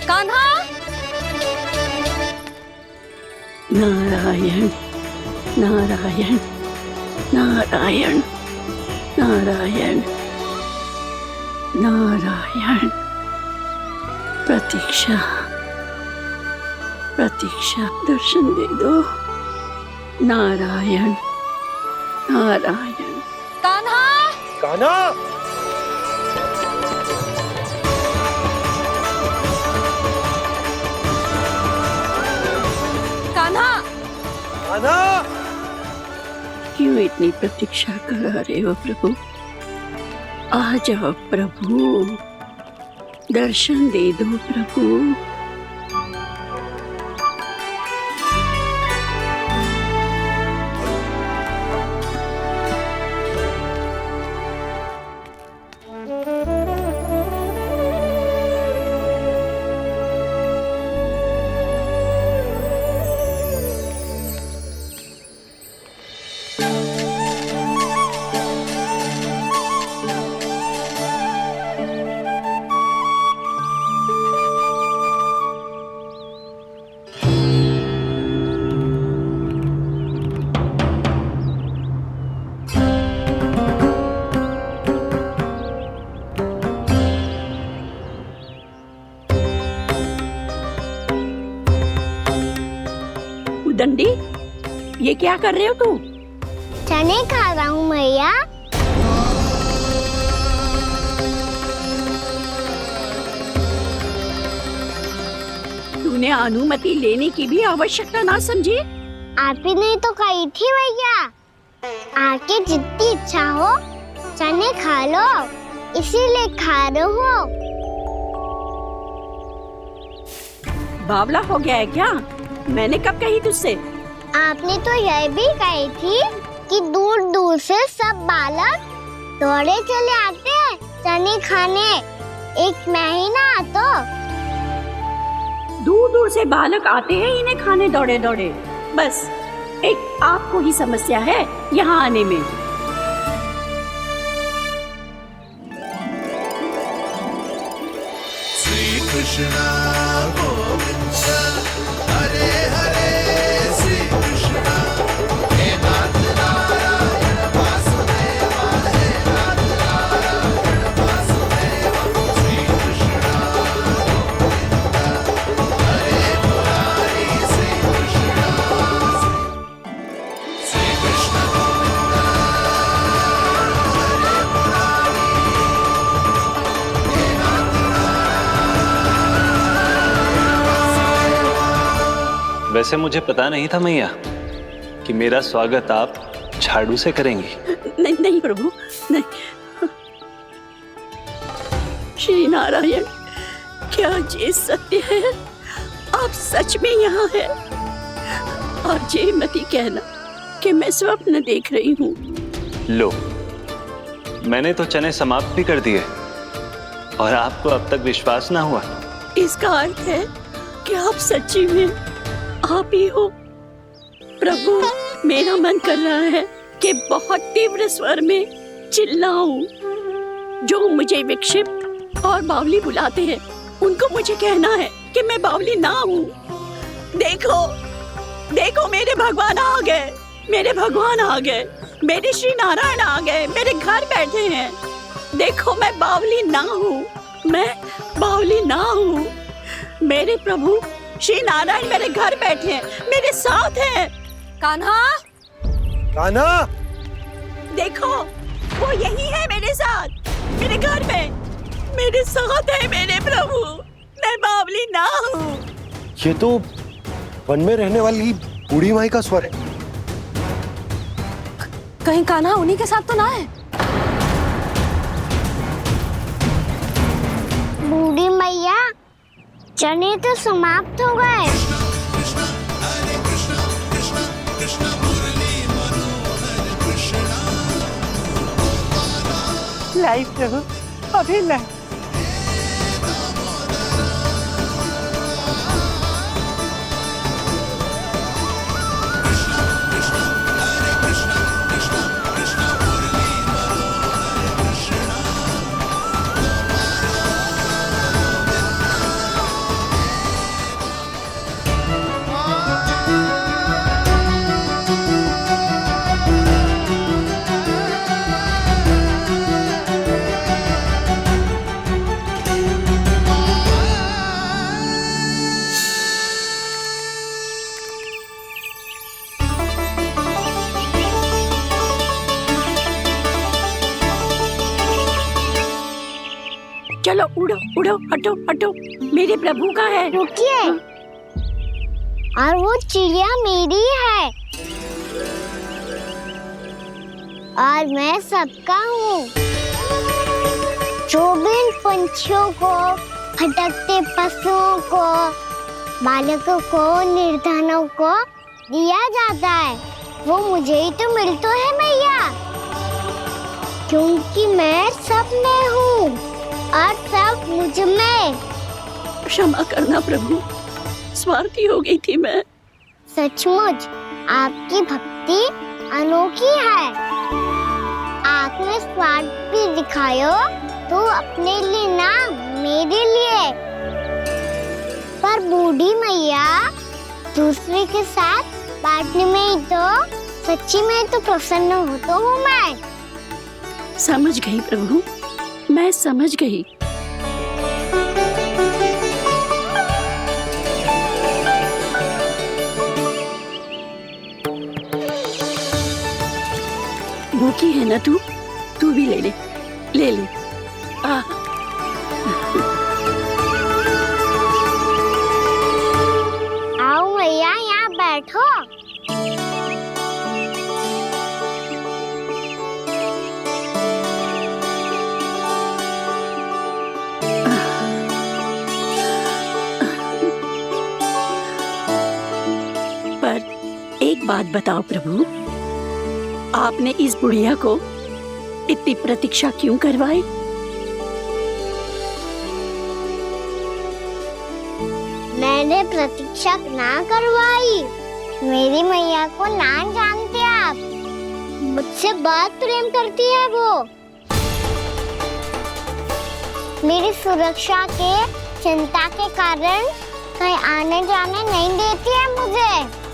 S3: कान्हा!
S11: नारायण नारायण नारायण नारायण नारायण। प्रतीक्षा प्रतीक्षा, दर्शन दे दो। नारायण नारायण।
S3: कान्हा!
S4: कान्हा!
S3: कान्हा!
S4: कान्हा!
S11: क्यों इतनी प्रतीक्षा करा रहे हो प्रभु? आ जाओ प्रभु, दर्शन दे दो प्रभु। दंडी, ये क्या कर रहे हो तू?
S1: चने खा रहा हूँ मैया।
S11: तूने अनुमति लेने की भी आवश्यकता ना समझी?
S1: आप ही नहीं तो कही थी भैया, आके जितनी इच्छा हो चने खा लो, इसीलिए खा रहे हो।
S11: बावला हो गया है क्या? मैंने कब कही तुझसे?
S1: आपने तो यह भी कही थी कि दूर दूर से सब बालक दौड़े चले आते हैं चने खाने, एक महीना तो
S11: दूर दूर से बालक आते हैं इन्हें खाने दौड़े दौड़े। बस एक आपको ही समस्या है यहाँ आने में।
S15: श्री कृष्णा गोविंद हरे हरे, श्री कृष्णा हे नाथ नारायण वासुदेवा, हे नाथ नारायण वासुदेवा। श्री कृष्णा गोविंद हरे मुरारी, श्री कृष्णा श्री कृष्ण गोविंद हरे मुरारी, हे नाथ
S8: वैसे मुझे पता नहीं था मैया कि मेरा स्वागत आप झाड़ू से करेंगी।
S11: नहीं नहीं प्रभु, नहीं। श्री नारायण, क्या ये सत्य है? आप सच में यहाँ हैं? और ये मत ही कहना कि मैं स्वप्न देख रही हूँ।
S8: लो, मैंने तो चने समाप्त भी कर दिए और आपको अब तक विश्वास ना हुआ।
S11: इसका अर्थ है कि आप सच्ची में आप ही हो। प्रभु, मेरा मन कर रहा है कि बहुत तीव्र स्वर में चिल्लाऊं। जो मुझे विक्षिप्त और बावली बुलाते हैं उनको मुझे कहना है कि मैं बावली ना हूँ। देखो देखो, मेरे भगवान आ गए, मेरे भगवान आ गए। मेरे श्री नारायण आ गए, मेरे घर बैठे हैं। देखो मैं बावली ना हूँ, मैं बावली ना हूँ। मेरे प्रभु श्री नारायण मेरे घर बैठे हैं, मेरे साथ हैं।
S3: कान्हा,
S4: कान्हा,
S11: देखो वो यही है मेरे साथ, मेरे घर में मेरे साथ है मेरे प्रभु। मैं बावली ना हूँ।
S4: ये तो वन में रहने वाली बूढ़ी माई का स्वर है।
S3: कहीं कान्हा उन्हीं के साथ तो ना है?
S1: बूढ़ी मैया, चने तो समाप्त हो गए।
S13: लाई प्रभु, अभी लाई।
S11: चलो उड़ो उड़ो, हटो हटो, मेरे प्रभु का है।
S1: रुकिए, और वो चिड़िया मेरी है और मैं सबका हूँ। जो भी इन पंछियों को, भटकते पशुओं को, बालकों को, निर्धनों को दिया जाता है, वो मुझे ही तो मिलता है मैया, क्योंकि मैं सब में हूँ और सब मुझ में।
S11: क्षमा करना प्रभु, स्वार्थी हो गई थी मैं।
S1: सचमुच आपकी भक्ति अनोखी है। आपने स्वार्थ भी दिखायो तो अपने लिए ना, मेरे लिए। पर बूढ़ी मैया, दूसरे के साथ बांटने में ही तो सच्ची में तो प्रसन्न होता हूँ मैं।
S11: समझ गई प्रभु, मैं समझ गई। भूखी है ना तू भी ले ले, ले ले।
S1: आओ मैया, यहाँ बैठो।
S11: एक बात बताओ प्रभु, आपने इस बुढ़िया को इतनी प्रतीक्षा क्यों करवाई?
S1: मैंने प्रतीक्षा ना करवाई। मेरी मैया को ना जानते आप, मुझसे बहुत प्रेम करती है वो। मेरी सुरक्षा के चिंता के कारण कहीं आने जाने नहीं देती है मुझे।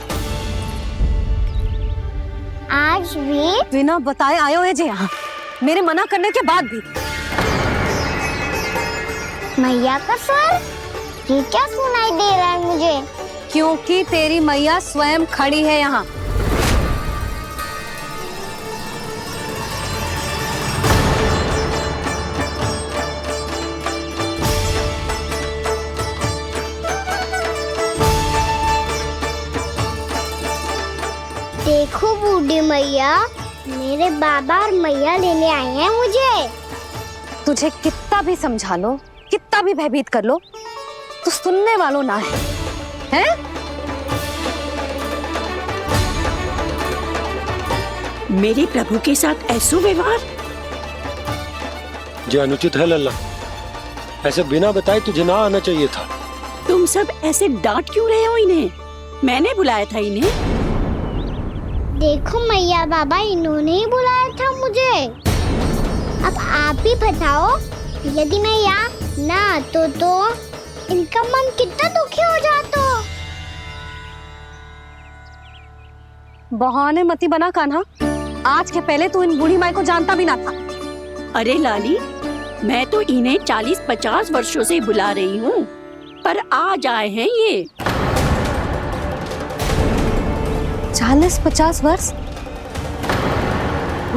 S1: आज भी
S3: बिना बताए आए हुए जे यहाँ, मेरे मना करने के बाद भी।
S1: मैया का स्वर, ये क्या सुनाई दे रहा है मुझे?
S3: क्योंकि तेरी मैया स्वयं खड़ी है यहाँ।
S1: देखो बूढ़ी मैया, मेरे बाबा और मैया लेने आए हैं मुझे।
S3: तुझे कितना भी समझा लो, कितना भी भयभीत कर लो, तो सुनने वालों ना है, हैं?
S11: मेरे प्रभु के साथ ऐसा व्यवहार
S4: जो अनुचित है लल्ला। ऐसे बिना बताए तुझे ना आना चाहिए था।
S11: तुम सब ऐसे डांट क्यों रहे हो इन्हें? मैंने बुलाया था इन्हें।
S1: देखो मैया बाबा, इन्होंने ही बुलाया था मुझे। अब आप ही बताओ, यदि मैं यहाँ ना आतो तो इनका मन कितना दुखी हो जाता।
S3: बहाने मती बना कान्हा, आज के पहले तू इन बूढ़ी माई को जानता भी ना था।
S11: अरे लाली, मैं तो इन्हें 40-50 वर्षों से बुला रही हूँ, पर आज आए हैं ये।
S3: 40-50 वर्ष?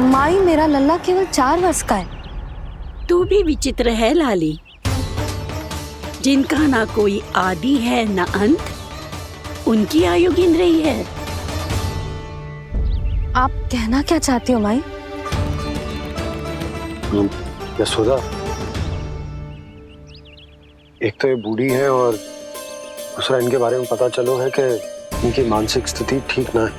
S3: माई, मेरा लल्ला केवल 4 वर्ष का है।
S11: तू भी विचित्र है लाली, जिनका ना कोई आदि है ना अंत, उनकी आयु गिन रही है।
S3: आप कहना क्या चाहती हो माई?
S4: यशोदा, एक तो ये बूढ़ी है और दूसरा इनके बारे में पता चलो है कि इनकी मानसिक स्थिति ठीक ना है।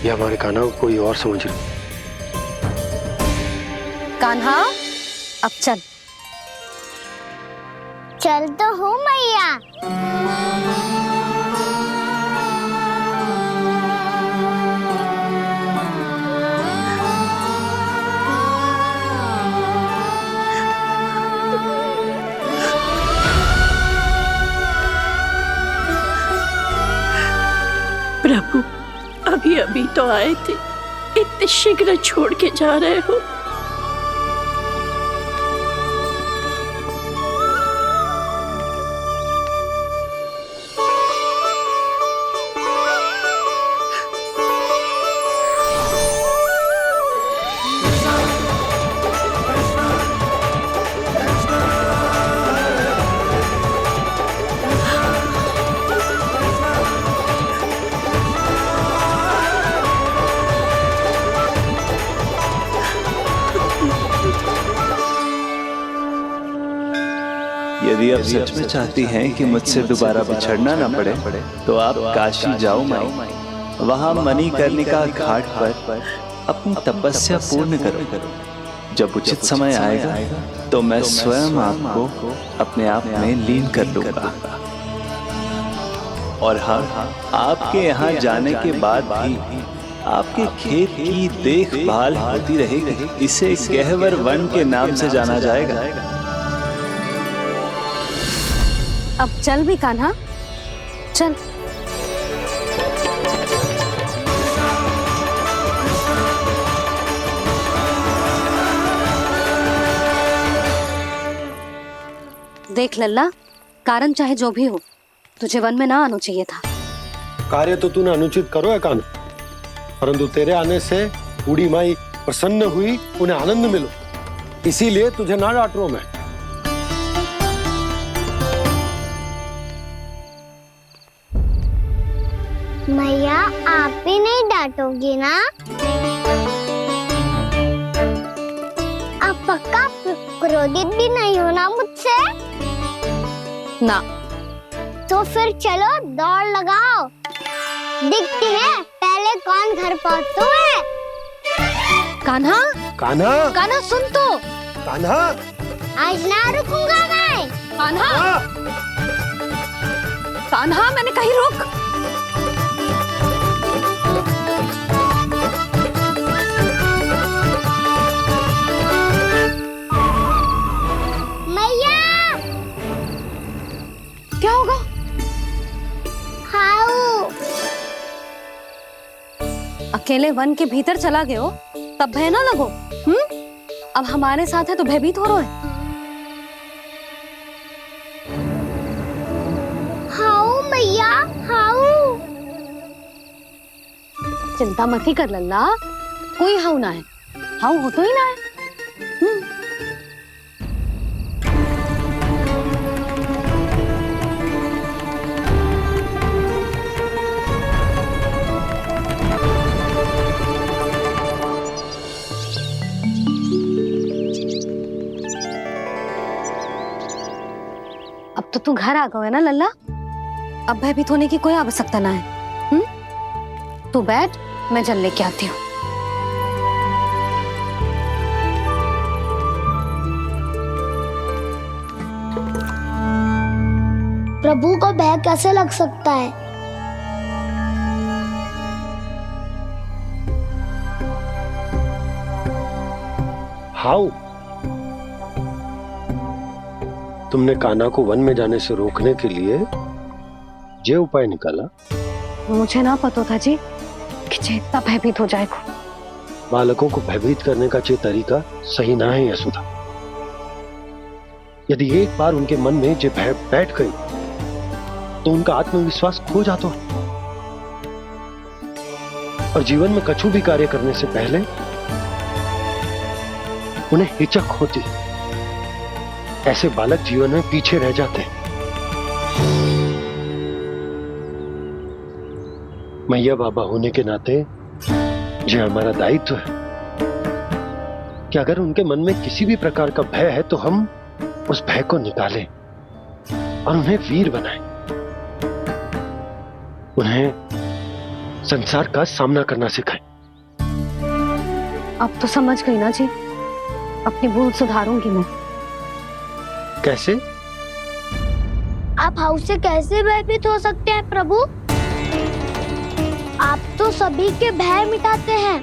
S4: ये हमारे कान्हा को कोई और समझ रही।
S3: कान्हा, अब चल।
S1: चल तो हूँ मैया।
S11: प्रभु, अभी अभी तो आए थे, इतने शीघ्र छोड़ के जा रहे हो।
S8: यदि आप सच में चाहती हैं कि मुझसे दोबारा बिछड़ना न पड़े तो आप काशी जाओ माई। वहां मणिकर्णिका घाट पर अपनी तपस्या पूर्ण करो। जब उचित समय आएगा तो मैं स्वयं आपको अपने आप में लीन कर लूंगा। और हाँ, आपके यहाँ जाने के बाद भी आपके खेत की देखभाल होती रहेगी। इसे गहवर वन के नाम से जाना जाएगा।
S3: अब चल भी कान्हा, चल। देख लल्ला, कारण चाहे जो भी हो, तुझे वन में ना आना चाहिए था।
S4: कार्य तो तूने अनुचित करो है कान्हा, परंतु तेरे आने से बूढ़ी माई प्रसन्न हुई, उन्हें आनंद मिलो, इसीलिए तुझे ना डांट रहा हूं मैं।
S1: मैया, आप भी नहीं डांटोगी ना? आप पक्का क्रोधित भी नहीं हो ना मुझसे?
S3: ना।
S1: तो फिर चलो दौड़ लगाओ, दिखती है पहले कौन घर पहुंचता है।
S3: कान्हा,
S4: कान्हा,
S3: कान्हा सुन तो।
S4: कान्हा,
S1: आज ना रुकूंगा मैं।
S3: कान्हा, कान्हा, मैंने कही रुक। क्या होगा?
S1: हाउ।
S3: अकेले वन के भीतर चला गए हो, तब भय ना लगो। अब हमारे साथ है तो भयभीत हो रहे हैं।
S1: हाउ मैया, हाउ।
S3: चिंता मत ही कर लल्ला, कोई हाउ ना है। हाउ हो तो ही ना है। अब तो तू घर आ गया है ना लल्ला, अब भयभीत होने की कोई आवश्यकता ना है। तू बैठ, मैं जल लेके आती हूँ।
S1: प्रभु को भय कैसे लग सकता है?
S4: हाउ? तुमने कान्हा को वन में जाने से रोकने के लिए ये उपाय निकाला?
S3: मुझे ना पता था जी, कि चेतना भयभीत हो जाएगा।
S6: बालकों को भयभीत करने का ये तरीका सही ना है यशोदा। यदि एक बार उनके मन में ये भय बैठ गई तो उनका आत्मविश्वास खो जाता है और जीवन में कछु भी कार्य करने से पहले उन्हें हिचक होती। ऐसे बालक जीवन में पीछे रह जाते हैं। मैया बाबा होने के नाते ये हमारा दायित्व है कि अगर उनके मन में किसी भी प्रकार का भय है तो हम उस भय को निकालें और उन्हें वीर बनाएं। उन्हें संसार का सामना करना सिखाएं।
S3: अब तो समझ गई ना जी, अपनी भूल सुधारूंगी मैं।
S6: कैसे?
S1: आप हाउस से कैसे भयभीत हो सकते हैं प्रभु? आप तो सभी के भय मिटाते हैं।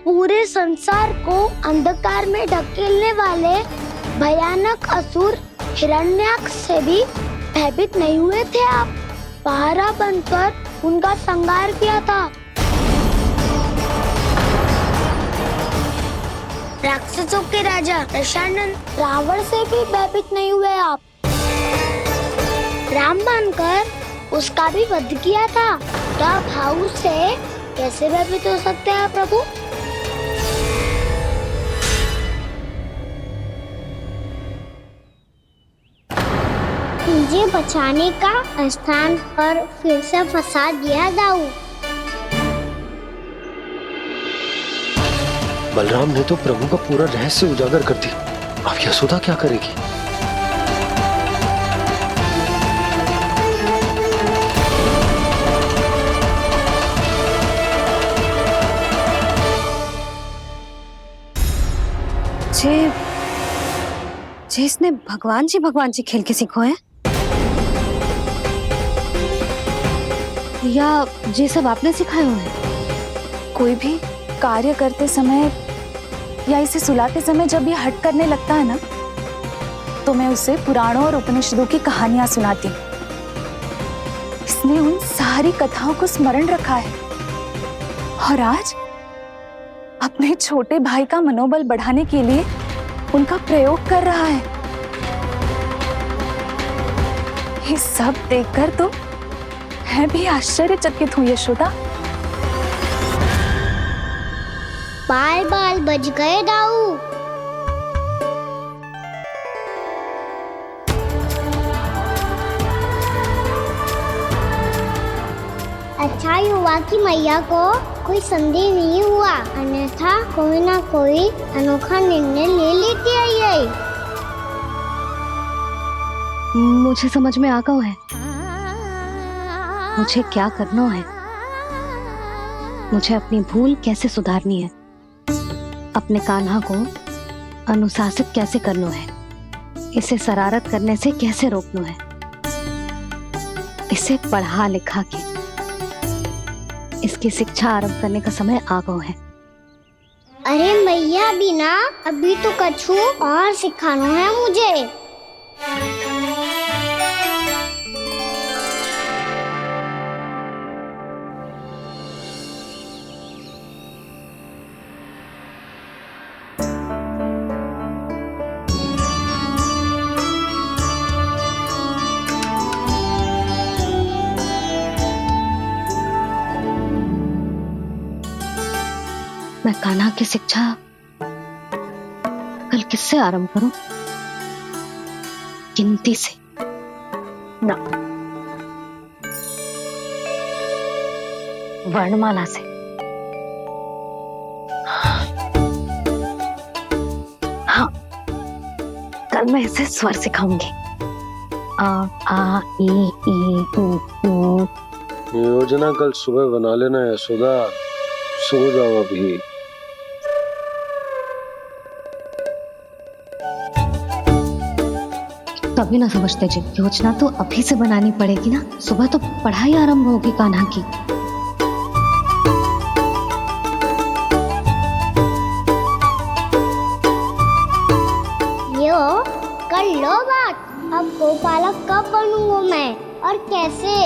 S1: पूरे संसार को अंधकार में ढकेलने वाले भयानक असुर हिरण्याक्ष से भी भयभीत नहीं हुए थे आप। पहरा बनकर उनका संहार किया था। राक्षसों के राजा दशानन रावण से भी भयभीत नहीं हुए आप। राम बनकर उसका भी वध किया था। तो आप हाउस से कैसे भयभीत हो सकते हैं प्रभु? मुझे बचाने का स्थान पर फिर से फंसा दिया दाऊ।
S6: बलराम ने तो प्रभु का पूरा रहस्य उजागर कर दी। अब यशोदा क्या करेगी?
S3: जे इसने भगवान जी खेल के सीखो है या ये सब आपने सिखाए हुए हैं?
S2: कोई भी कार्य करते समय या इसे सुलाते समय जब ये हट करने लगता है ना, तो मैं उसे पुराणों और उपनिषदों की कहानियां सुनाती हूँ। इसने उन सारी कथाओं को स्मरण रखा है और आज अपने छोटे भाई का मनोबल बढ़ाने के लिए उनका प्रयोग कर रहा है। ये सब देखकर तो मैं भी आश्चर्यचकित हूँ यशोदा।
S1: बाल बाल बज गए दाऊ। अच्छा ही हुआ कि मैया को कोई संदेह नहीं हुआ, अन्यथा कोई ना कोई अनोखा निर्णय ले लेती है ये।
S3: मुझे समझ में आ गया है मुझे क्या करना है। मुझे अपनी भूल कैसे सुधारनी है, अपने कान्हा को अनुशासित कैसे करना है, इसे शरारत करने से कैसे रोकना है, इसे पढ़ा लिखा के इसकी शिक्षा आरंभ करने का समय आ गया है।
S1: अरे मैया बिना अभी तो कछु और सिखाना है मुझे।
S3: मैं कान्हा की शिक्षा कल किससे आरंभ करूं? गिनती से ना, वर्णमाला से। हाँ, कल मैं इसे स्वर सिखाऊंगी। आ आ ई ई उ।
S6: योजना कल सुबह बना लेना यशोदा, सो जाओ अभी।
S3: कभी ना समझते जी, योजना तो अभी से बनानी पड़ेगी ना। सुबह तो पढ़ाई आरंभ होगी कान्हा की।
S1: यो कर लो बात। अब गोपालक कब बनूंगा मैं और कैसे?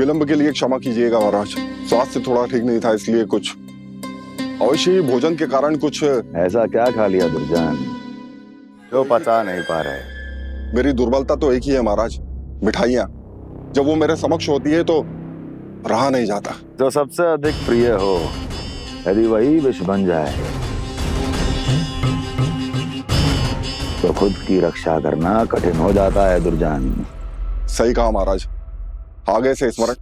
S16: विलंब के लिए क्षमा कीजिएगा महाराज, स्वास्थ्य थोड़ा ठीक नहीं था इसलिए कुछ अवश्य ही भोजन के कारण कुछ।
S17: ऐसा क्या खा लिया दुर्जन जो पचा नहीं पा रहे?
S16: मेरी दुर्बलता तो एक ही है महाराज, मिठाइयाँ। जब वो मेरे समक्ष होती है तो रहा नहीं जाता।
S17: जो सबसे अधिक प्रिय हो यदि वही विष बन जाए तो खुद की रक्षा करना कठिन हो जाता है दुर्जन।
S16: सही कहा महाराज, आगे से स्मरण।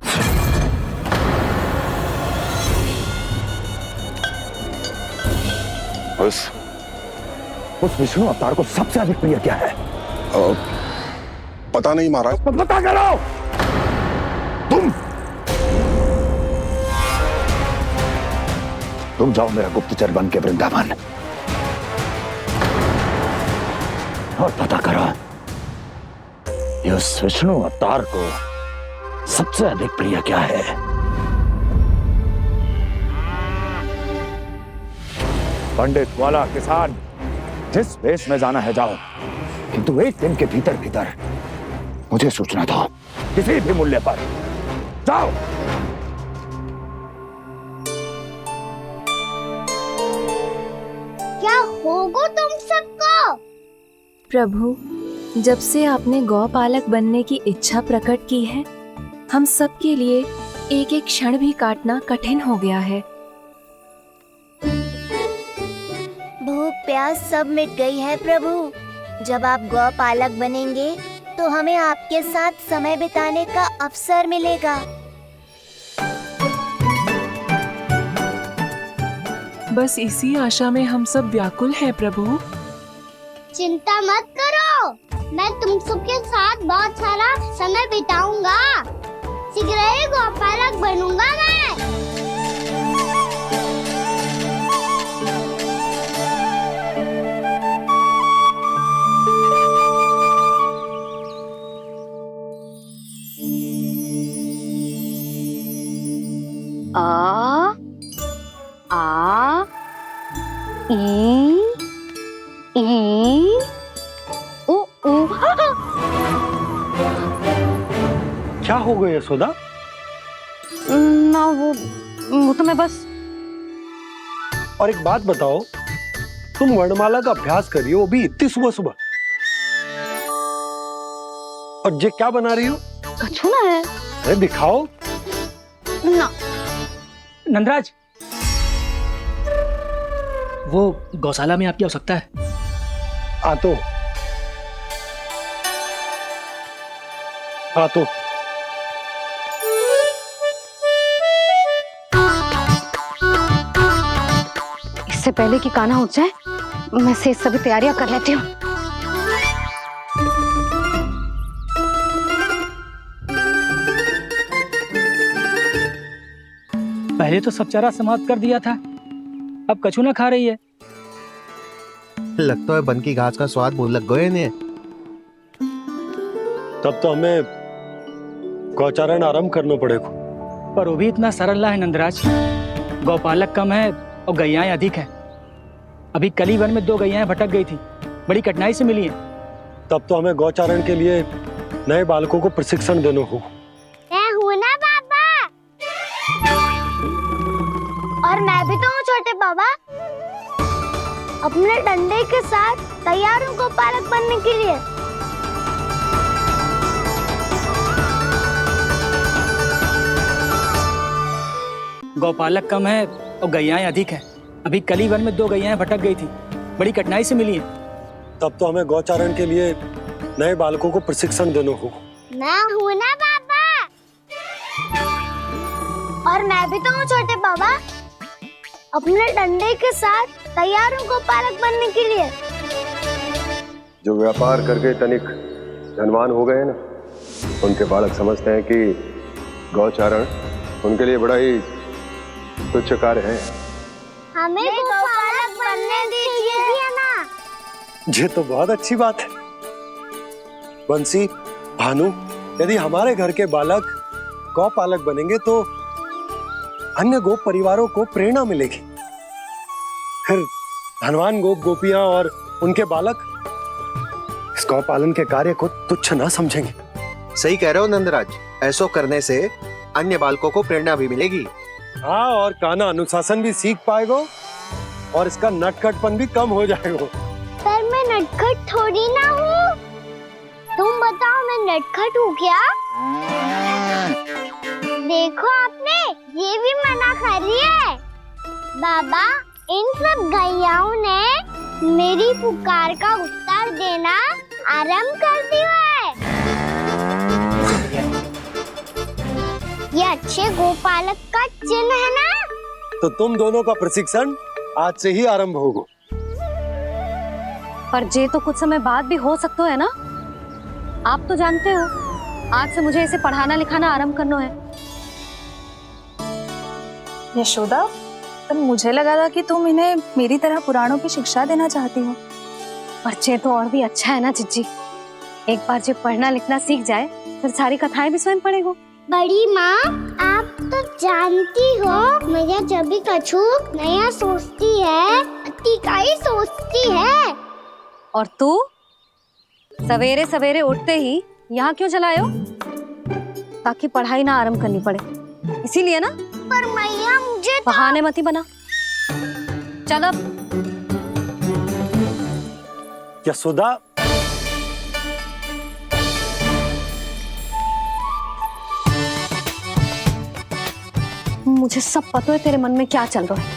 S17: उस विष्णु अवतार को सबसे अधिक प्रिय क्या है?
S16: पता नहीं महाराज।
S17: पता करो। तुम जाओ मेरा गुप्तचर बन के वृंदावन और पता करो इस विष्णु अवतार को सबसे अधिक प्रिय क्या है। पंडित वाला किसान जिस वेश में जाना है जाओ, किंतु एक दिन के भीतर भीतर मुझे सूचना दो, किसी भी मूल्य पर जाओ।
S1: क्या होगा तुम सबको?
S14: प्रभु, जब से आपने गौपालक बनने की इच्छा प्रकट की है, हम सब के लिए एक एक क्षण भी काटना कठिन हो गया है।
S10: भूख प्यास सब मिट गई है प्रभु। जब आप गौपालक बनेंगे तो हमें आपके साथ समय बिताने का अवसर मिलेगा।
S14: बस इसी आशा में हम सब व्याकुल हैं प्रभु।
S1: चिंता मत करो, मैं तुम सबके साथ बहुत सारा समय बिताऊंगा। शीघ्र ही गौपालक बनूंगा मैं।
S3: आ आ ई ओ ओ।
S4: क्या हो गया यशोदा?
S3: ना वो तो मैं बस।
S4: और एक बात बताओ, तुम वर्णमाला का अभ्यास कर रही हो, वो भी इतनी सुबह सुबह, और ये क्या बना रही हो?
S3: कछुआ है।
S4: अरे दिखाओ
S3: ना।
S12: नंदराज, वो गौशाला में आपकी आवश्यकता है।
S4: आ तो
S3: इससे पहले कि कान्हा उठ जाए, मैं से सभी तैयारियां कर लेती हूँ।
S12: पहले तो सब चारा समाप्त कर दिया था, अब कछू ना खा रही है।
S18: लगता है बन की घास का स्वाद भूल लग गए ने।
S4: तब तो हमें गौचारण आरंभ करना पड़ेगा।
S12: पर वो भी इतना सरल है नंदराज। गौपालक कम है और गैयाएं अधिक है। अभी कली वन में 2 गैयाएं भटक गई थी, बड़ी कठिनाई से मिली है।
S4: तब तो हमें गौचारण के लिए नए बालकों को प्रशिक्षण देना होगा।
S1: मैं हूँ ना बाबा, और मैं भी तो हूँ छोटे बाबा। अपने डंडे के साथ तैयार हूँ गौपालक बनने के लिए।
S12: गौपालक कम है और गैयाएं अधिक है। अभी कली वन में 2 गैयाएं भटक गई थी, बड़ी कठिनाई से मिली है।
S4: तब तो हमें गौचारण के लिए नए बालकों को प्रशिक्षण देना होगा।
S1: मैं हूँ ना बाबा, और मैं भी तो हूँ छोटे बाबा। अपने डंडे के साथ तैयार हूँ गौपालक बनने के लिए।
S7: जो व्यापार करके तनिक धनवान हो गए ना, उनके बालक समझते हैं कि गौचारण उनके लिए बड़ा ही तुच्छ कार्य है।
S1: हमें गौपालक बनने दीजिए ना।
S4: ये तो बहुत अच्छी बात है। बंसी, भानु, यदि हमारे घर के बालक गौपालक बनेंगे तो अन्य गोप परिवारों को प्रेरणा मिलेगी। फिर धनवान गोप गोपियां और उनके बालक इस गौ पालन के कार्य को तुच्छ ना समझेंगे।
S18: सही कह रहे हो नंदराज, ऐसो करने से अन्य बालकों को प्रेरणा भी मिलेगी।
S4: हाँ, और कान्हा अनुशासन भी सीख पाएगा और इसका नटखटपन भी कम हो जाएगा।
S1: पर मैं नटखट थोड़ी ना हूँ। तुम बताओ मैं नटखट हूँ क्या? देखो आपने ये भी मना कर रही है। बाबा, इन सब गैयाओं ने मेरी पुकार का उत्तर देना आरंभ कर दिया है। ये अच्छे गोपालक का चिन्ह है ना?
S4: तो तुम दोनों का प्रशिक्षण आज से ही आरंभ होगा।
S3: पर जे तो कुछ समय बाद भी हो सकता है ना। आप तो जानते हो आज से मुझे इसे पढ़ाना लिखाना आरंभ करना है।
S2: यशोदा, पर मुझे लगा था कि तुम इन्हें मेरी तरह पुराणों की शिक्षा देना चाहती हो।
S3: बच्चे तो और भी अच्छा है ना चिज्जी। एक बार जब पढ़ना लिखना सीख जाए फिर सारी कथाएं भी स्वयं पढ़ेगा।
S1: बड़ी माँ, आप तो जानती हो मैया जब भी कछु नया सोचती है, अतिकाई सोचती है।
S3: और तू सवेरे सवेरे उठते ही यहाँ क्यों चलाए हो? ताकि पढ़ाई ना आरंभ करनी पड़े, इसीलिए ना।
S1: पर मैया मुझे
S3: बहाने मत ही बना। चल अब।
S4: यशोदा,
S3: मुझे सब पता है तेरे मन में क्या चल रहा है।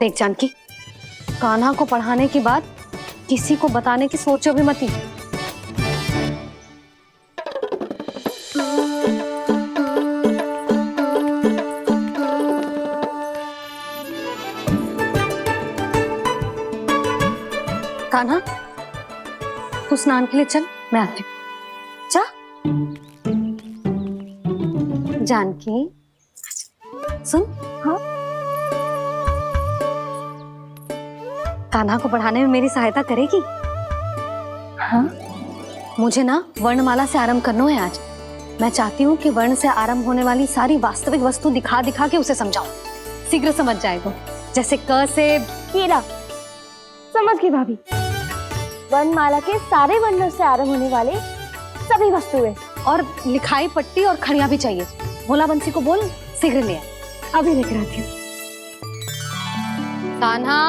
S3: देख जानकी, कान्हा को पढ़ाने की बात किसी को बताने की सोचो भी मत ही। कान्हा, तू स्नान के लिए चल, मैं आती हूँ। जा। जानकी सुन। हाँ, कान्हा को पढ़ाने में मेरी सहायता करेगी? हाँ, मुझे ना वर्णमाला से आरंभ करना है आज। मैं चाहती हूँ कि वर्ण से आरंभ होने वाली सारी वास्तविक वस्तु दिखा दिखा के उसे समझाऊं। शीघ्र समझ जाएगा। जैसे क से
S10: कीड़ा। समझ गई भाभी। वर्णमाला के सारे वर्णों से आरंभ होने वाले सभी वस्तुएं।
S3: और लिखाई पट्टी और खड़िया भी चाहिए। भोला बंसी को बोल शीघ्र ले आए।
S10: अभी लेकर आती हूँ।
S3: कान्हा,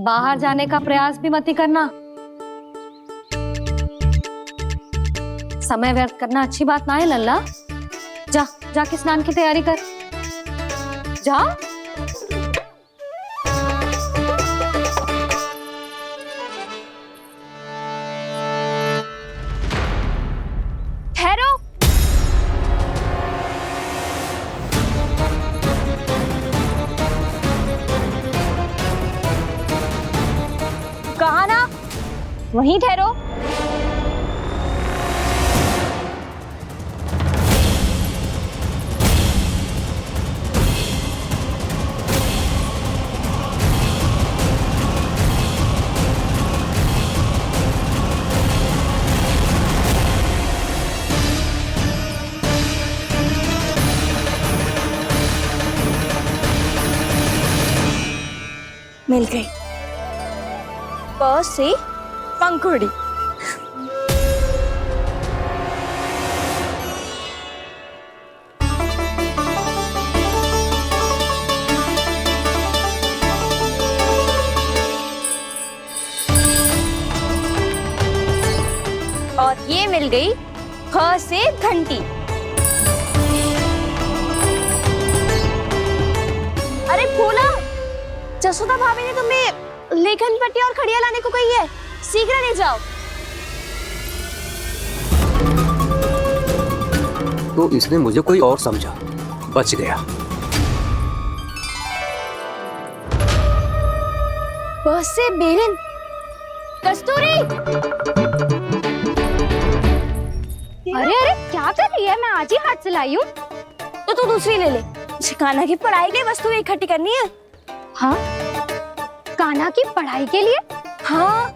S3: बाहर जाने का प्रयास भी मत ही करना। समय व्यर्थ करना अच्छी बात ना है लल्ला। जा, जाके स्नान की तैयारी कर। जा।
S10: ठहरो। कहा ना, वहीं ठहरो। मिल गई। प से पंखुड़ी। और ये मिल गई ख से घंटी। अरे फूला, जसोदा भाभी ने तुम्हें लेखन पट्टी और खड़िया लाने को कही है, शीघ्र ले जाओ।
S19: तो इसने मुझे कोई और समझा, बच गया।
S10: बस से बेलन। कस्तूरी। अरे अरे क्या कर रही है? मैं आज ही हाथ से लाई हूँ। तो तू दूसरी ले ले। कान्हा की पढ़ाई के लिए वस्तुएं इकट्ठी करनी है। हाँ, कान्हा की पढ़ाई के लिए? हाँ,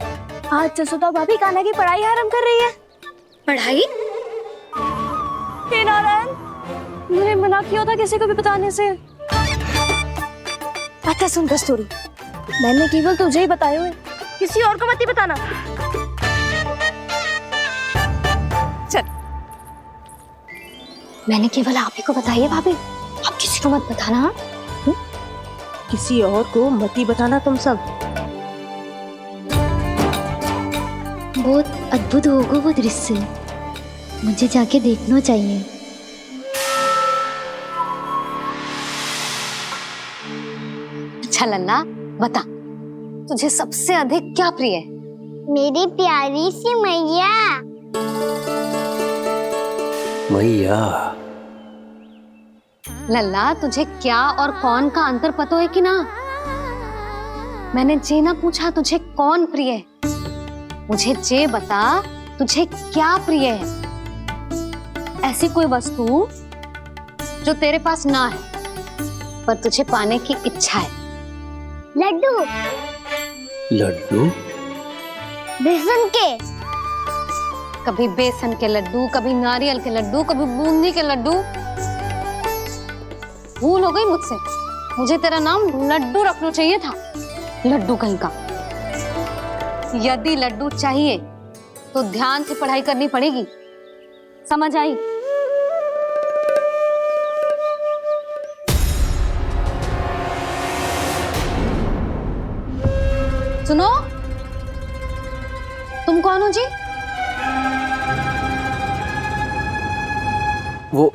S10: आज जसोदा भाभी कान्हा की पढ़ाई आरंभ कर रही है। पढ़ाई? हे नारायण, मैंने मना किया था किसी को भी बताने से। अच्छा सुन कस्तूरी, मैंने केवल तुझे ही बताए हुए, किसी और को मत ही बताना।
S3: मैंने केवल आप ही को बताई है भाभी, आप किसी को मत बताना। हाँ?
S20: किसी और को मत ही बताना तुम सब।
S1: बहुत अद्भुत होगा वो दृश्य, मुझे जाके देखना चाहिए।
S3: अच्छा लल्ला, बता तुझे सबसे अधिक क्या प्रिय है?
S1: मेरी प्यारी सी मैया।
S19: मैया।
S3: लल्ला, तुझे क्या और कौन का अंतर पता है कि ना? मैंने जे ना पूछा तुझे कौन प्रिय है, मुझे जे बता तुझे क्या प्रिय है। ऐसी कोई वस्तु जो तेरे पास ना है पर तुझे पाने की इच्छा है।
S1: लड्डू।
S19: लड्डू?
S1: बेसन के।
S3: कभी बेसन के लड्डू, कभी नारियल के लड्डू, कभी बूंदी के लड्डू। भूल हो गई मुझसे, मुझे तेरा नाम लड्डू रखना चाहिए था। लड्डू कहीं का। यदि लड्डू चाहिए तो ध्यान से पढ़ाई करनी पड़ेगी, समझ आई? सुनो, तुम कौन हो जी?
S19: वो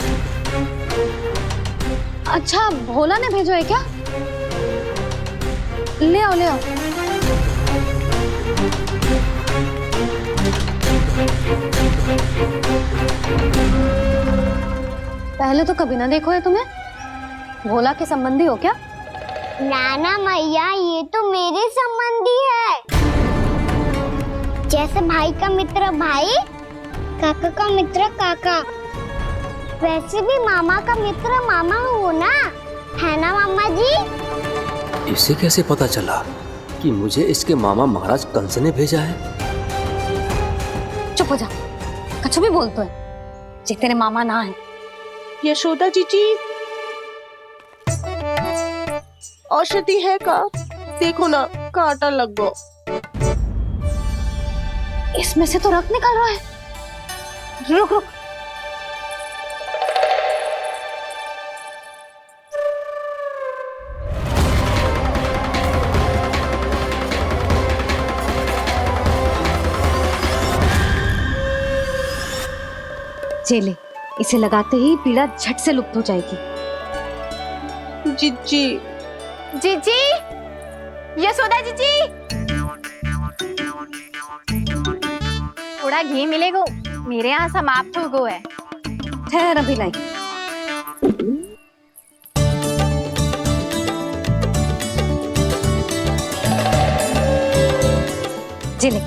S3: अच्छा, भोला ने भेजो है क्या? ले आओ ले आओ। पहले तो कभी ना देखो है तुम्हें। भोला के संबंधी हो क्या?
S1: नाना मैया, ये तो मेरे संबंधी है। जैसे भाई का मित्र भाई, काका का मित्र काका, वैसे भी मामा का मित्र मामा हो ना, है ना मामा जी?
S19: इसे कैसे पता चला कि मुझे इसके मामा महाराज कंस ने भेजा है?
S3: चुप हो जा, कछु भी बोलते है जे तेरे मामा ना है।
S20: यशोदा जीजी, औषधि है का? देखो ना, कांटा लग गो।
S3: इसमें से तो रक्त निकल रहा है। रुक रुक। चले, इसे लगाते ही पीड़ा झट से लुप्त हो जाएगी।
S20: जीजी,
S14: जीजी, यशोदा जीजी, थोड़ा घी मिलेगा? मेरे यहाँ समाप्त हो गया है।
S3: ठहर अभी लाई। जिले।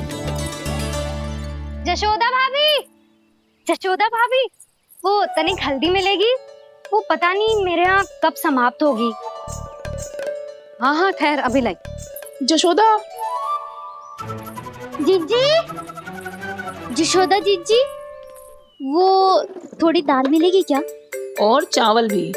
S10: जशोदा भाभी, जशोदा भाभी, वो तनिक हल्दी मिलेगी? वो पता नहीं मेरे यहाँ कब समाप्त होगी।
S3: हाँ हाँ ठहर अभी लाई।
S20: जशोदा।
S10: जीजी, जशोदा जीजी, वो थोड़ी दाल मिलेगी क्या?
S20: और चावल भी।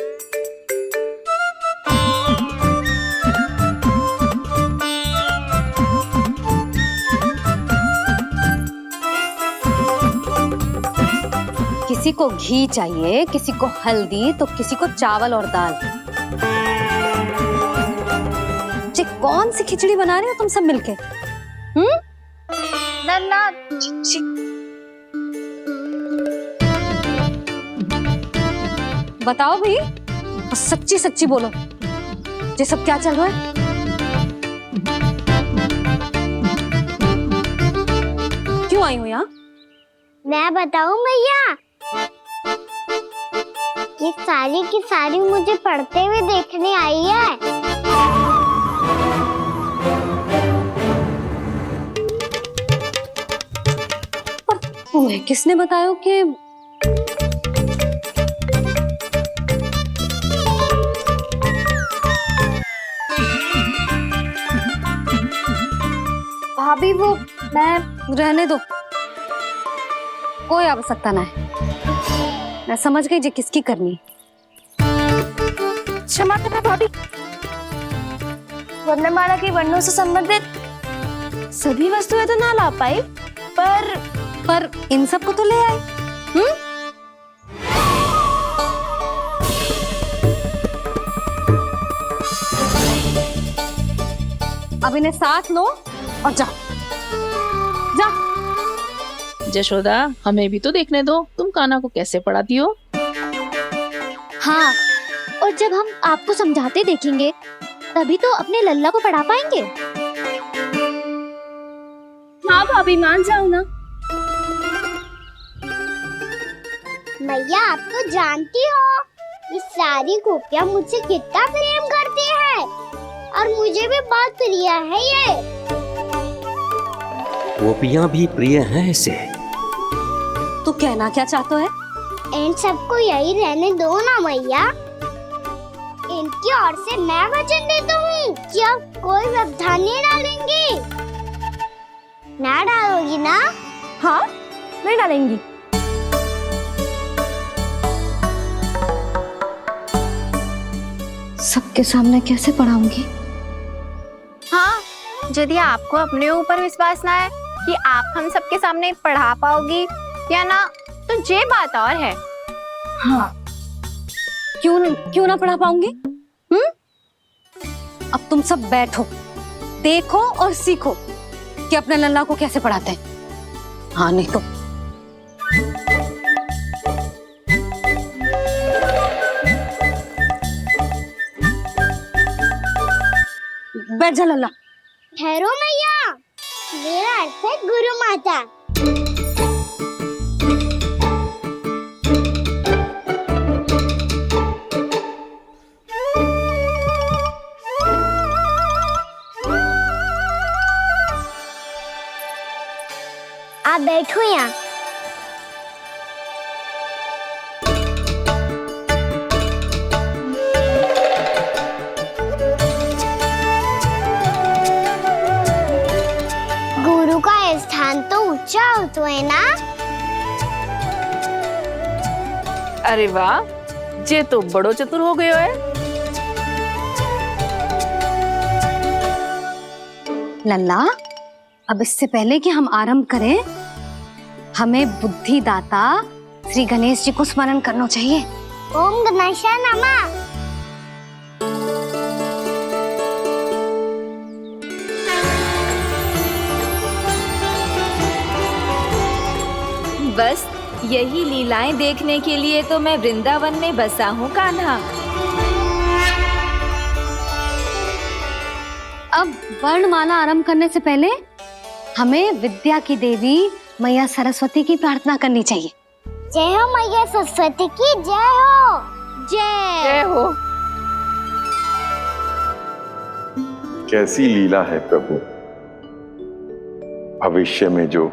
S3: किसी को घी चाहिए, किसी को हल्दी, तो किसी को चावल और दाल। जे कौन सी खिचड़ी बना रहे हो तुम सब मिलके?
S2: नन्ना,
S3: बताओ भाई, सच्ची सच्ची बोलो, ये सब क्या चल रहा है? क्यों आई हो यहाँ?
S1: मैं बताऊं भैया, ये सारी की सारी मुझे पढ़ते हुए देखने आई है।
S3: पर तुम्हें किसने बताया कि
S10: भाभी वो मैं
S3: रहने दो, कोई आवश्यकता ना है। मैं समझ गई जी किसकी करनी।
S10: क्षमा करना भाभी, वर्णमाला के वर्णों से संबंधित सभी वस्तुएं तो ना ला पाई, पर
S3: इन सब को तो ले आए। अब इन्हें साथ लो और जाओ। जा।
S21: जशोदा, हमें भी तो देखने दो तुम कान्हा को कैसे पढ़ाती हो।
S10: हाँ, और जब हम आपको समझाते देखेंगे तभी तो अपने लल्ला को पढ़ा पाएंगे।
S1: हाँ भाभी, मान जाओ ना। मैया, आप तो जानती हो ये सारी गोपियाँ मुझसे कितना प्रेम करती है और मुझे भी बहुत प्रिय है ये।
S19: गोपियां भी प्रिय हैं इसे।
S3: तू कहना क्या चाहता है?
S1: इन सबको यही रहने दो ना मैया। इनकी ओर से मैं वचन देता हूँ कि अब कोई व्यवधान नहीं डालेंगी। ना डालोगी ना?
S10: हाँ, नहीं डालेंगी।
S3: सबके सामने कैसे पढ़ाऊंगी?
S22: हाँ, यदि आपको अपने ऊपर विश्वास ना है कि आप हम सबके सामने पढ़ा पाओगी या ना, तो ये बात और है।
S3: हाँ, क्यों ना पढ़ा पाऊंगी? अब तुम सब बैठो, देखो और सीखो कि अपने लल्ला को कैसे पढ़ाते हैं। हाँ, नहीं तो बैठ जा लल्ला।
S1: ठहरो मैया, मेरा अर्थ है गुरु माता। आप बैठो यहाँ। गुरु का स्थान तो ऊंचा होता है ना?
S21: अरे वाह, जे तो बड़ो चतुर हो गयो है।
S3: लल्ला, अब इससे पहले कि हम आरंभ करें, हमें बुद्धिदाता श्री गणेश जी को स्मरण करना चाहिए।
S1: ओम गणेशाय नमः।
S23: बस यही लीलाएं देखने के लिए तो मैं वृंदावन में बसा हूँ कान्हा।
S3: अब वर्णमाला आरंभ करने से पहले हमें विद्या की देवी मैया सरस्वती की प्रार्थना करनी चाहिए।
S1: जय हो मैया सरस्वती की, जय हो।
S21: जय हो।
S16: कैसी लीला है प्रभु। भविष्य में जो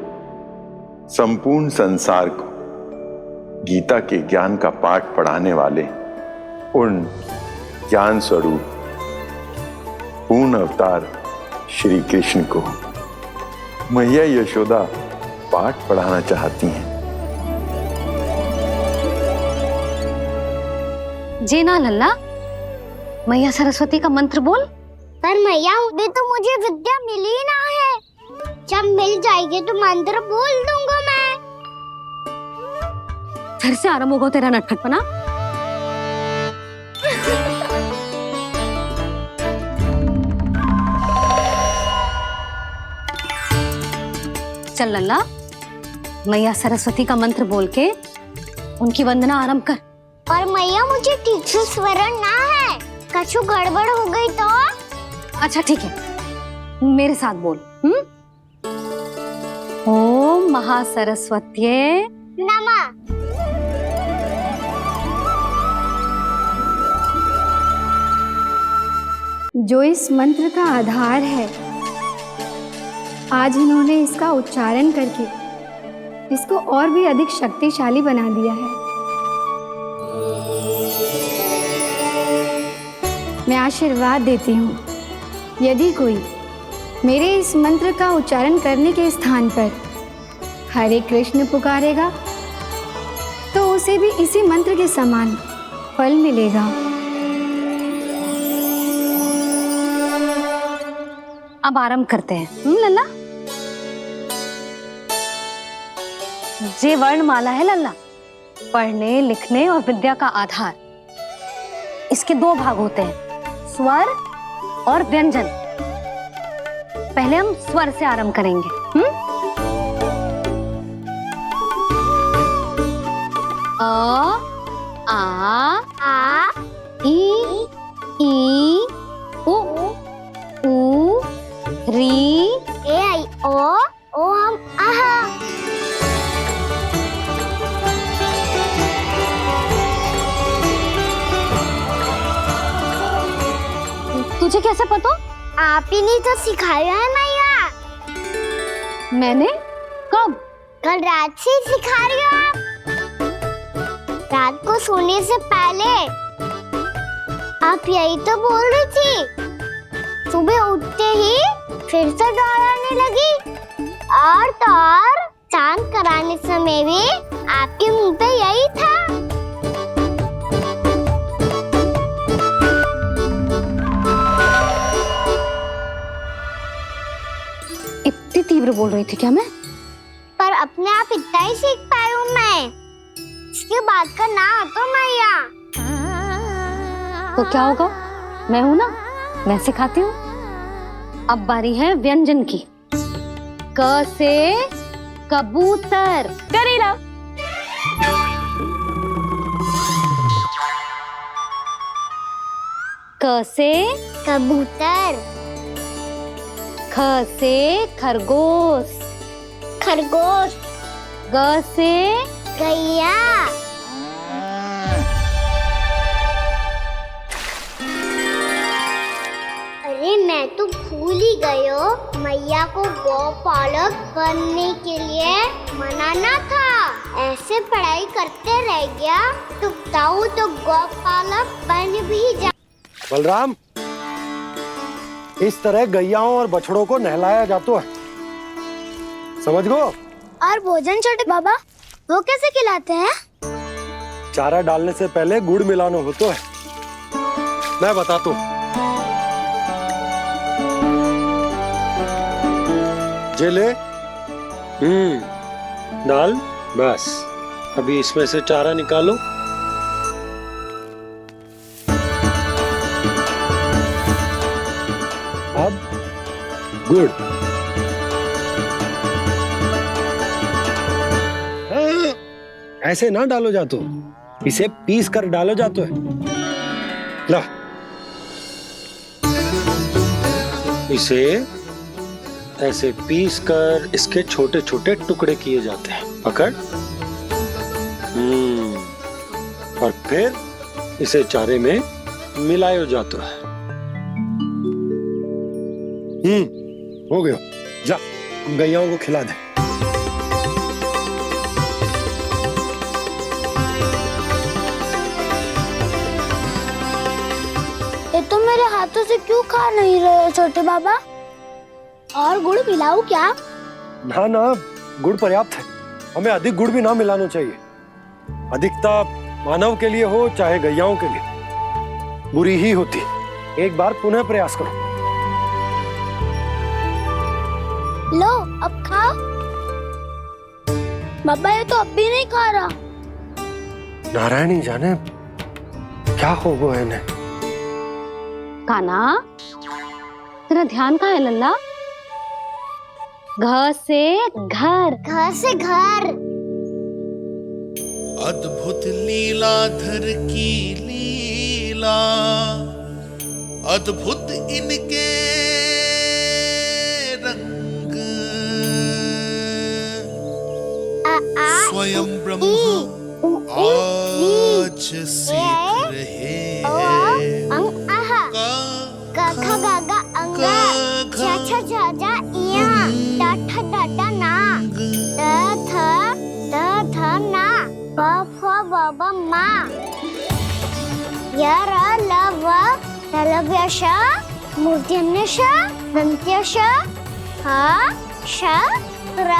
S16: संपूर्ण संसार को गीता के ज्ञान का पाठ पढ़ाने वाले उन ज्ञान स्वरूप पूर्ण अवतार श्री कृष्ण को मैया यशोदा पाठ पढ़ाना चाहती हैं।
S3: जी ना लल्ला, मैया सरस्वती का मंत्र बोल।
S1: पर मैया, अभी तो मुझे विद्या मिली ना है। जब मिल जाएगी तो मंत्र बोल दूंगा मैं।
S3: फिर से आरंभ होगा तेरा नटखटपना। चल लल्ला, मैया सरस्वती का मंत्र बोल के उनकी वंदना आरंभ कर।
S1: पर मैया, मुझे ठीक से स्मरण ना है, कछु गड़बड़ हो गई तो?
S3: अच्छा ठीक है, मेरे साथ बोल। ओम महासरस्वत्यै
S1: नमः।
S24: जो इस मंत्र का आधार है, आज इन्होंने इसका उच्चारण करके इसको और भी अधिक शक्तिशाली बना दिया है। मैं आशीर्वाद देती हूँ, यदि कोई मेरे इस मंत्र का उच्चारण करने के स्थान पर हरे कृष्ण पुकारेगा तो उसे भी इसी मंत्र के समान फल मिलेगा।
S3: अब आरंभ करते हैं। लल्ला, जे वर्णमाला है लल्ला, पढ़ने लिखने और विद्या का आधार। इसके दो भाग होते हैं, स्वर और व्यंजन। पहले हम स्वर से आरंभ करेंगे। अ, आ, ई, उ, री,
S1: ए आई ओ हम आहा।
S3: तुझे कैसे पता?
S1: आप ही नहीं तो सिखाया है मैया।
S3: मैंने? कब?
S1: कल रात से सिखा रही हो आप। रात को सोने से पहले आप यही तो बोल रही थी। सुबह उठते ही फिर से डराने लगी, और तो और चांद कराने समय भी आपके मुंह पे यही था।
S3: इतनी तीव्र बोल रही थी क्या मैं?
S1: पर अपने आप इतना ही सीख पाई हूँ मैं। इसके बाद का ना तो मैया।
S3: तो क्या होगा? मैं हूं ना, मैं सिखाती हूँ। अब बारी है व्यंजन की। क से कबूतर।
S14: करेला।
S3: क से
S1: कबूतर।
S3: ख से खरगोश।
S1: खरगोश।
S3: ग से
S1: गैया। अरे मैं तो भूल ही गई हूँ, मैया को गौपालक बनने के लिए मनाना था। ऐसे पढ़ाई करते रह गया तो ताऊ तो गौपालक बन भी जा।
S4: बलराम, इस तरह गैयाओं और बछड़ों को नहलाया जाता है, समझ गो?
S1: और भोजन छोटे बाबा वो कैसे खिलाते हैं?
S4: चारा डालने से पहले गुड़ मिलाना होता है। मैं बताता हूँ। जे ले, डाल, बस। अभी इसमें से चारा निकालो। अब गुड़। ऐसे ना डालो जातो, इसे पीस कर डालो जातो है। ला, इसे ऐसे पीस कर इसके छोटे छोटे टुकड़े किए जाते हैं। पकड़। और फिर इसे चारे में मिलाया जाता है। हो गया। जा, हम गैयाओं को खिला दे।
S1: ये तो मेरे हाथों से क्यों खा नहीं रहे हो छोटे बाबा? और गुड़ मिलाऊं क्या?
S4: ना ना, गुड़ पर्याप्त है। हमें अधिक गुड़ भी ना मिलाना चाहिए। अधिकता मानव के लिए हो चाहे गैयाओं के लिए बुरी ही होती। एक बार पुनः प्रयास करो।
S1: लो, अब खाओ। बाबा ये तो अब भी नहीं खा रहा।
S4: नारायणी जाने क्या हो गया इन्हें।
S3: कान्हा, तेरा ध्यान कहाँ है लल्ला? घ से घर।
S1: घर से घर।
S5: अद्भुत लीलाधर की लीला, अद्भुत इनके रंग, स्वयं ब्रह्म आज सीख रहे हैं।
S1: क ख ग घ अंग, छ छ झ झ इया, ट ठ ड ड ना, द ध ना, प फ ब ब मा, य र ल व ललव्य श, मूर्धन्य श, दन्त्य श, ह श र